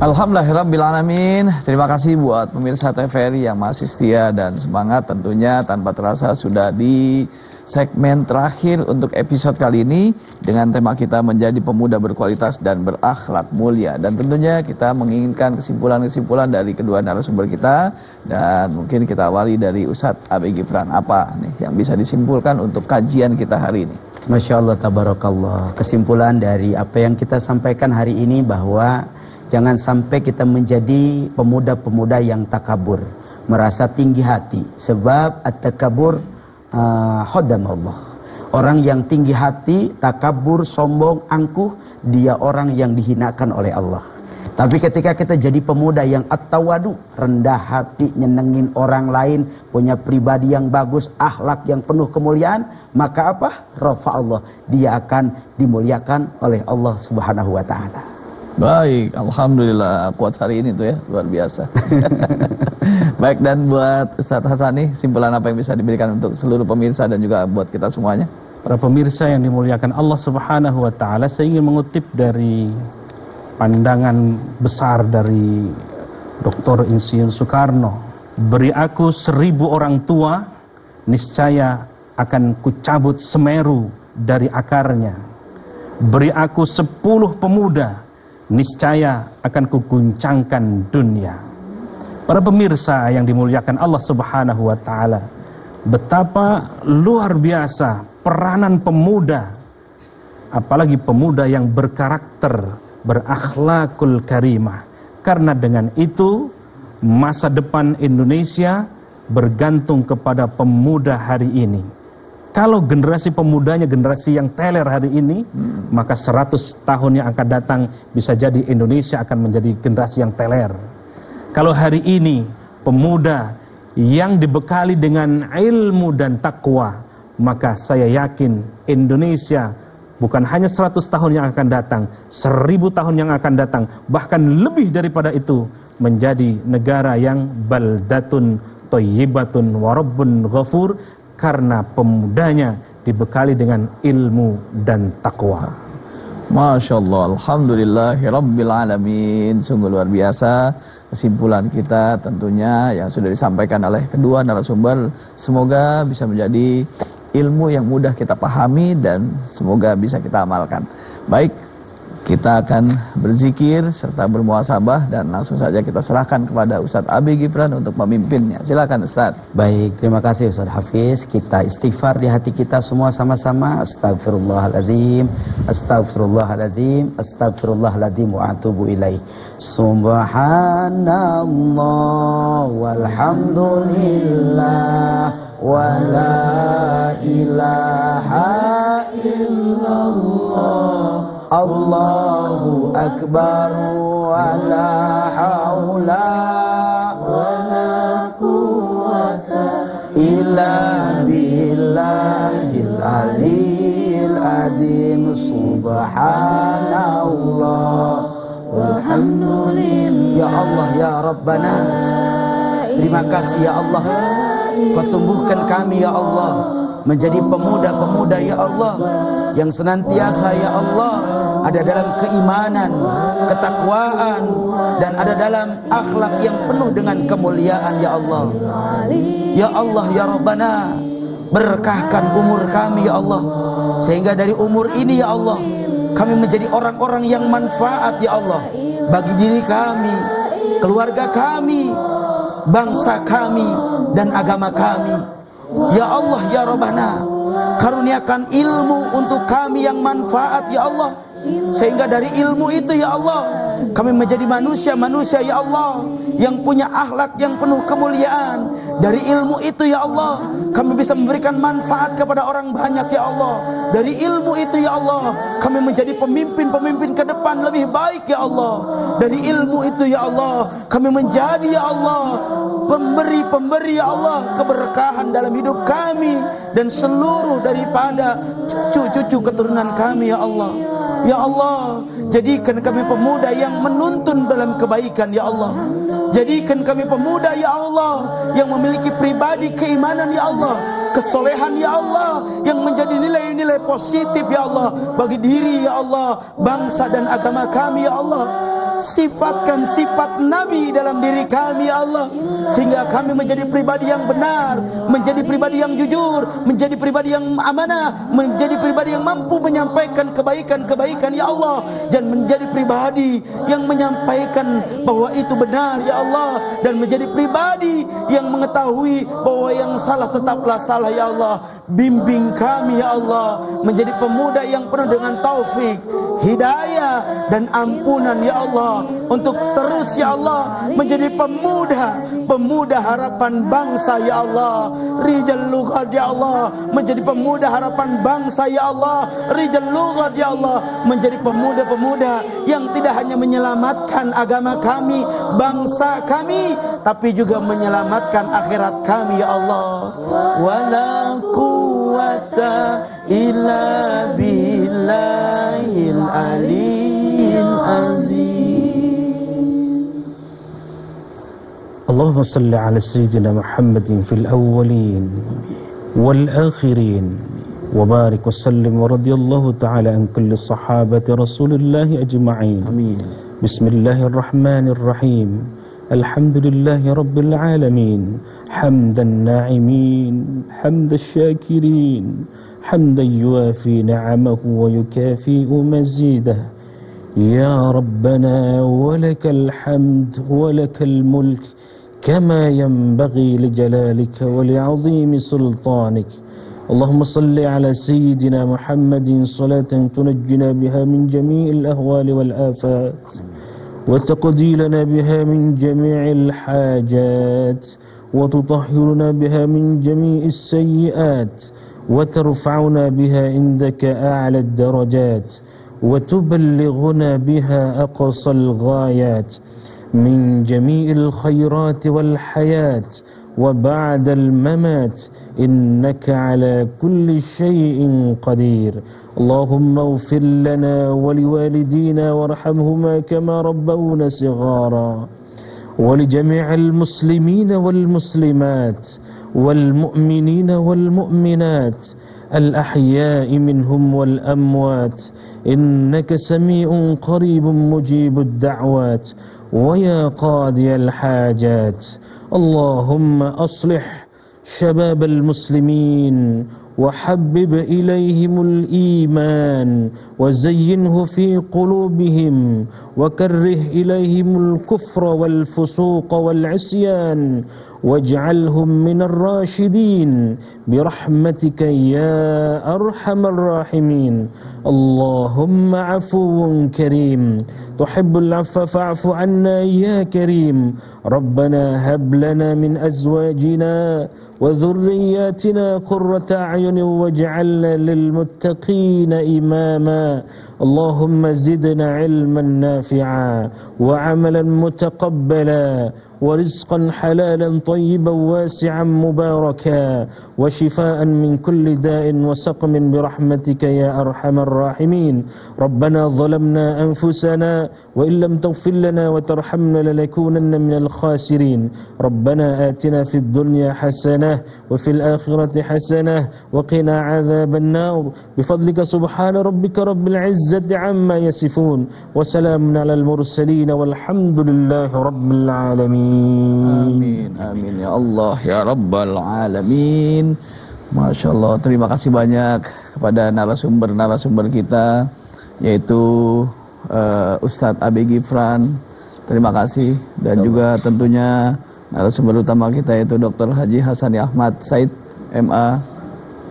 Alhamdulillahirabbil alamin. Terima kasih buat pemirsa TVRI yang masih setia dan semangat. Tentunya tanpa terasa sudah di segmen terakhir untuk episode kali ini dengan tema kita menjadi pemuda berkualitas dan berakhlak mulia. Dan tentunya kita menginginkan kesimpulan-kesimpulan dari kedua narasumber kita, dan mungkin kita awali dari Ustadz Abi Gifran. Apa nih yang bisa disimpulkan untuk kajian kita hari ini? Masya Allah, tabarakallah. Kesimpulan dari apa yang kita sampaikan hari ini bahwa jangan sampai kita menjadi pemuda-pemuda yang takabur, merasa tinggi hati. Sebab at-takabur khodam Allah. Orang yang tinggi hati, takabur, sombong, angkuh, dia orang yang dihinakan oleh Allah. Tapi ketika kita jadi pemuda yang at-tawadu, rendah hati, nyenengin orang lain, punya pribadi yang bagus, akhlak yang penuh kemuliaan, maka apa? Rafa Allah, dia akan dimuliakan oleh Allah Subhanahu wa ta'ala. Baik, alhamdulillah kuat hari ini tuh ya, luar biasa. Baik, dan buat Ustadz Hasani, simpulan apa yang bisa diberikan untuk seluruh pemirsa dan juga buat kita semuanya? Para pemirsa yang dimuliakan Allah Subhanahu wa ta'ala, saya ingin mengutip dari pandangan besar dari Dr. Insinyur Soekarno. Beri aku 1000 orang tua, niscaya akan kucabut Semeru dari akarnya. Beri aku 10 pemuda, niscaya akan kuguncangkan dunia. Para pemirsa yang dimuliakan Allah Subhanahu wa ta'ala, betapa luar biasa peranan pemuda, apalagi pemuda yang berkarakter, berakhlakul karimah. Karena dengan itu masa depan Indonesia bergantung kepada pemuda hari ini. Kalau generasi pemudanya generasi yang teler hari ini, maka 100 tahun yang akan datang bisa jadi Indonesia akan menjadi generasi yang teler. Kalau hari ini pemuda yang dibekali dengan ilmu dan takwa, maka saya yakin Indonesia bukan hanya 100 tahun yang akan datang, 1000 tahun yang akan datang, bahkan lebih daripada itu, menjadi negara yang baldatun thayyibatun wa rabbun ghafur, karena pemudanya dibekali dengan ilmu dan takwa. Masya Allah, alhamdulillahirabbil alamin. Sungguh luar biasa kesimpulan kita tentunya yang sudah disampaikan oleh kedua narasumber. Semoga bisa menjadi ilmu yang mudah kita pahami dan semoga bisa kita amalkan. Baik, Kita akan berzikir serta bermuhasabah dan langsung saja kita serahkan kepada Ustadz Abi Gifran untuk memimpinnya. Silakan Ustadz. Baik, terima kasih Ustadz Hafiz. Kita istighfar di hati kita semua sama-sama. Astagfirullahaladzim, astagfirullahaladzim, astagfirullahaladzim wa atubu ilaih. Subhanallah walhamdulillah wa la ilaha illallah. Allahu Akbar wa la hawla wa la quwwata illa billahil aliyyil azim. Subhanallah walhamdulillah. Ya Allah ya Rabbana, terima kasih ya Allah, Kau tumbuhkan kami ya Allah menjadi pemuda-pemuda ya Allah yang senantiasa ya Allah ada dalam keimanan, ketakwaan, dan ada dalam akhlak yang penuh dengan kemuliaan ya Allah. Ya Allah ya Rabbana, berkahkan umur kami ya Allah, sehingga dari umur ini ya Allah kami menjadi orang-orang yang manfaat ya Allah bagi diri kami, keluarga kami, bangsa kami, dan agama kami. Ya Allah ya Rabbana, karuniakan ilmu untuk kami yang manfaat ya Allah, sehingga dari ilmu itu ya Allah kami menjadi manusia-manusia ya Allah yang punya akhlak yang penuh kemuliaan. Dari ilmu itu ya Allah kami bisa memberikan manfaat kepada orang banyak ya Allah. Dari ilmu itu ya Allah kami menjadi pemimpin-pemimpin ke depan lebih baik ya Allah. Dari ilmu itu ya Allah kami menjadi ya Allah pemberi-pemberi ya Allah keberkahan dalam hidup kami dan seluruh daripada cucu-cucu keturunan kami ya Allah. Ya Allah, jadikan kami pemuda yang menuntun dalam kebaikan ya Allah. Jadikan kami pemuda ya Allah yang memiliki pribadi keimanan ya Allah, kesolehan ya Allah, yang menjadi nilai-nilai positif ya Allah bagi diri ya Allah, bangsa dan agama kami ya Allah. Sifatkan sifat Nabi dalam diri kami ya Allah, sehingga kami menjadi pribadi yang benar, menjadi pribadi yang jujur, menjadi pribadi yang amanah, menjadi pribadi yang mampu menyampaikan kebaikan-kebaikan ya Allah, dan menjadi pribadi yang menyampaikan bahwa itu benar ya Allah, dan menjadi pribadi yang mengetahui bahwa yang salah tetaplah salah ya Allah. Bimbing kami ya Allah menjadi pemuda yang penuh dengan taufik, hidayah, dan ampunan ya Allah, untuk terus ya Allah menjadi pemuda harapan bangsa ya Allah. Rijal lughat ya Allah menjadi pemuda harapan bangsa ya Allah. Rijal lughat ya Allah menjadi pemuda-pemuda yang tidak hanya menyelamatkan agama kami, bangsa kami, tapi juga menyelamatkan akhirat kami ya Allah. Wala quwwata illa billahil aliyyil azim. اللهم صل على سيدنا محمد في الأولين والآخرين وبارك وسلم ورضي الله تعالى عن كل صحابة رسول الله أجمعين. بسم الله الرحمن الرحيم. الحمد لله رب العالمين حمد الناعمين حمد الشاكرين حمدا يوافي نعمه ويكافئ مزيده. يا ربنا ولك الحمد ولك الملك كما ينبغي لجلالك ولعظيم سلطانك. اللهم صل على سيدنا محمد صلاة تنجنا بها من جميع الأهوال والآفات وتقضي لنا بها من جميع الحاجات وتطهرنا بها من جميع السيئات وترفعنا بها عندك أعلى الدرجات وتبلغنا بها أقصى الغايات من جميع الخيرات والحياة وبعد الممات إنك على كل شيء قدير. اللهم اغفر لنا ولوالدينا وارحمهما كما ربونا صغارا ولجميع المسلمين والمسلمات والمؤمنين والمؤمنات الأحياء منهم والأموات إنك سميع قريب مجيب الدعوات ويا قاضي الحاجات. اللهم أصلح شباب المسلمين وحبب إليهم الإيمان وزينه في قلوبهم وكره إليهم الكفر والفسوق والعصيان واجعلهم من الراشدين برحمتك يا أرحم الراحمين اللهم عفو كريم تحب العفو فاعف عنا يا كريم ربنا هب لنا من أزواجنا وذرياتنا قرة أعين واجعلنا للمتقين إماما اللهم زدنا علما نافعا وعملا متقبلا ورزقا حلالا طيبا واسعا مباركا وشفاء من كل داء وسقم برحمتك يا أرحم الراحمين ربنا ظلمنا أنفسنا وإن لم تغفر لنا وترحمنا لنكونن من الخاسرين ربنا آتنا في الدنيا حسنة وفي الآخرة حسنة وقنا عذاب النار بفضلك سبحان ربك رب العزة عما يصفون وسلام على المرسلين والحمد لله رب العالمين. Amin, amin ya Allah ya Rabbal Alamin. Masya Allah, terima kasih banyak kepada narasumber kita, yaitu Ustadz Abi Gifran. Terima kasih. Dan juga tentunya narasumber utama kita yaitu Dr. Haji Hasani Ahmad Said MA.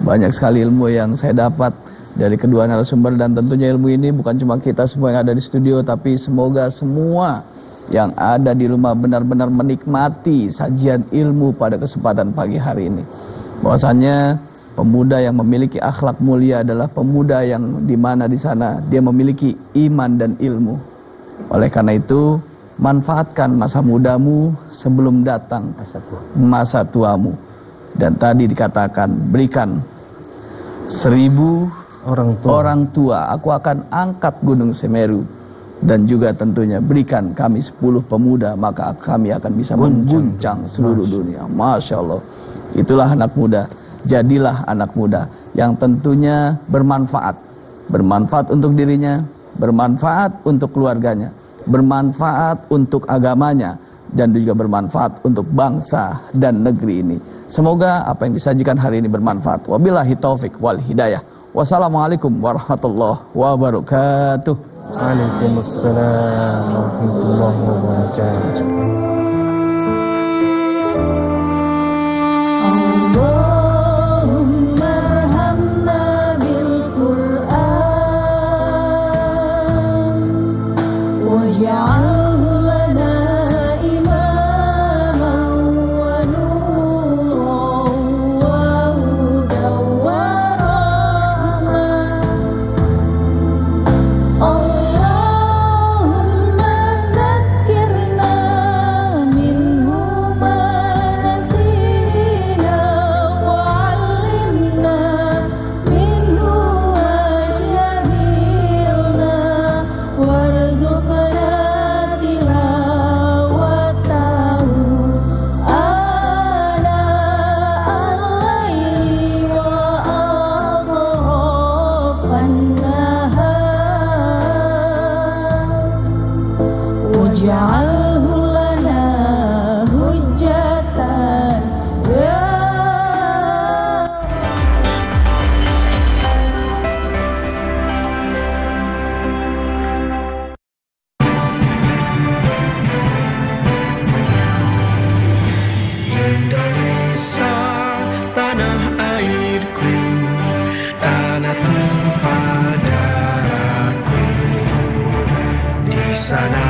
Banyak sekali ilmu yang saya dapat dari kedua narasumber, dan tentunya ilmu ini bukan cuma kita semua yang ada di studio, tapi semoga semua yang ada di rumah benar-benar menikmati sajian ilmu pada kesempatan pagi hari ini. Bahwasanya pemuda yang memiliki akhlak mulia adalah pemuda yang dimana di sana dia memiliki iman dan ilmu. Oleh karena itu, manfaatkan masa mudamu sebelum datang masa tuamu. Dan tadi dikatakan, berikan 1000 orang tua, aku akan angkat gunung Semeru. Dan juga tentunya berikan kami 10 pemuda, maka kami akan bisa mengguncang seluruh dunia. Masya Allah. Itulah anak muda. Jadilah anak muda yang tentunya bermanfaat. Bermanfaat untuk dirinya, bermanfaat untuk keluarganya, bermanfaat untuk agamanya, dan juga bermanfaat untuk bangsa dan negeri ini. Semoga apa yang disajikan hari ini bermanfaat. Wabillahi taufik wal hidayah. Wassalamualaikum warahmatullahi wabarakatuh. Waalaikumsalam warahmatullahi wabarakatuh. Allahumma arhamna bil Qur'an waj'alhu lana imaman wa nuran wa hudan wa rahmah. Waj'alhu lana hujjatan ya Indonesia, tanah airku, tanah tumpah darahku. Di sana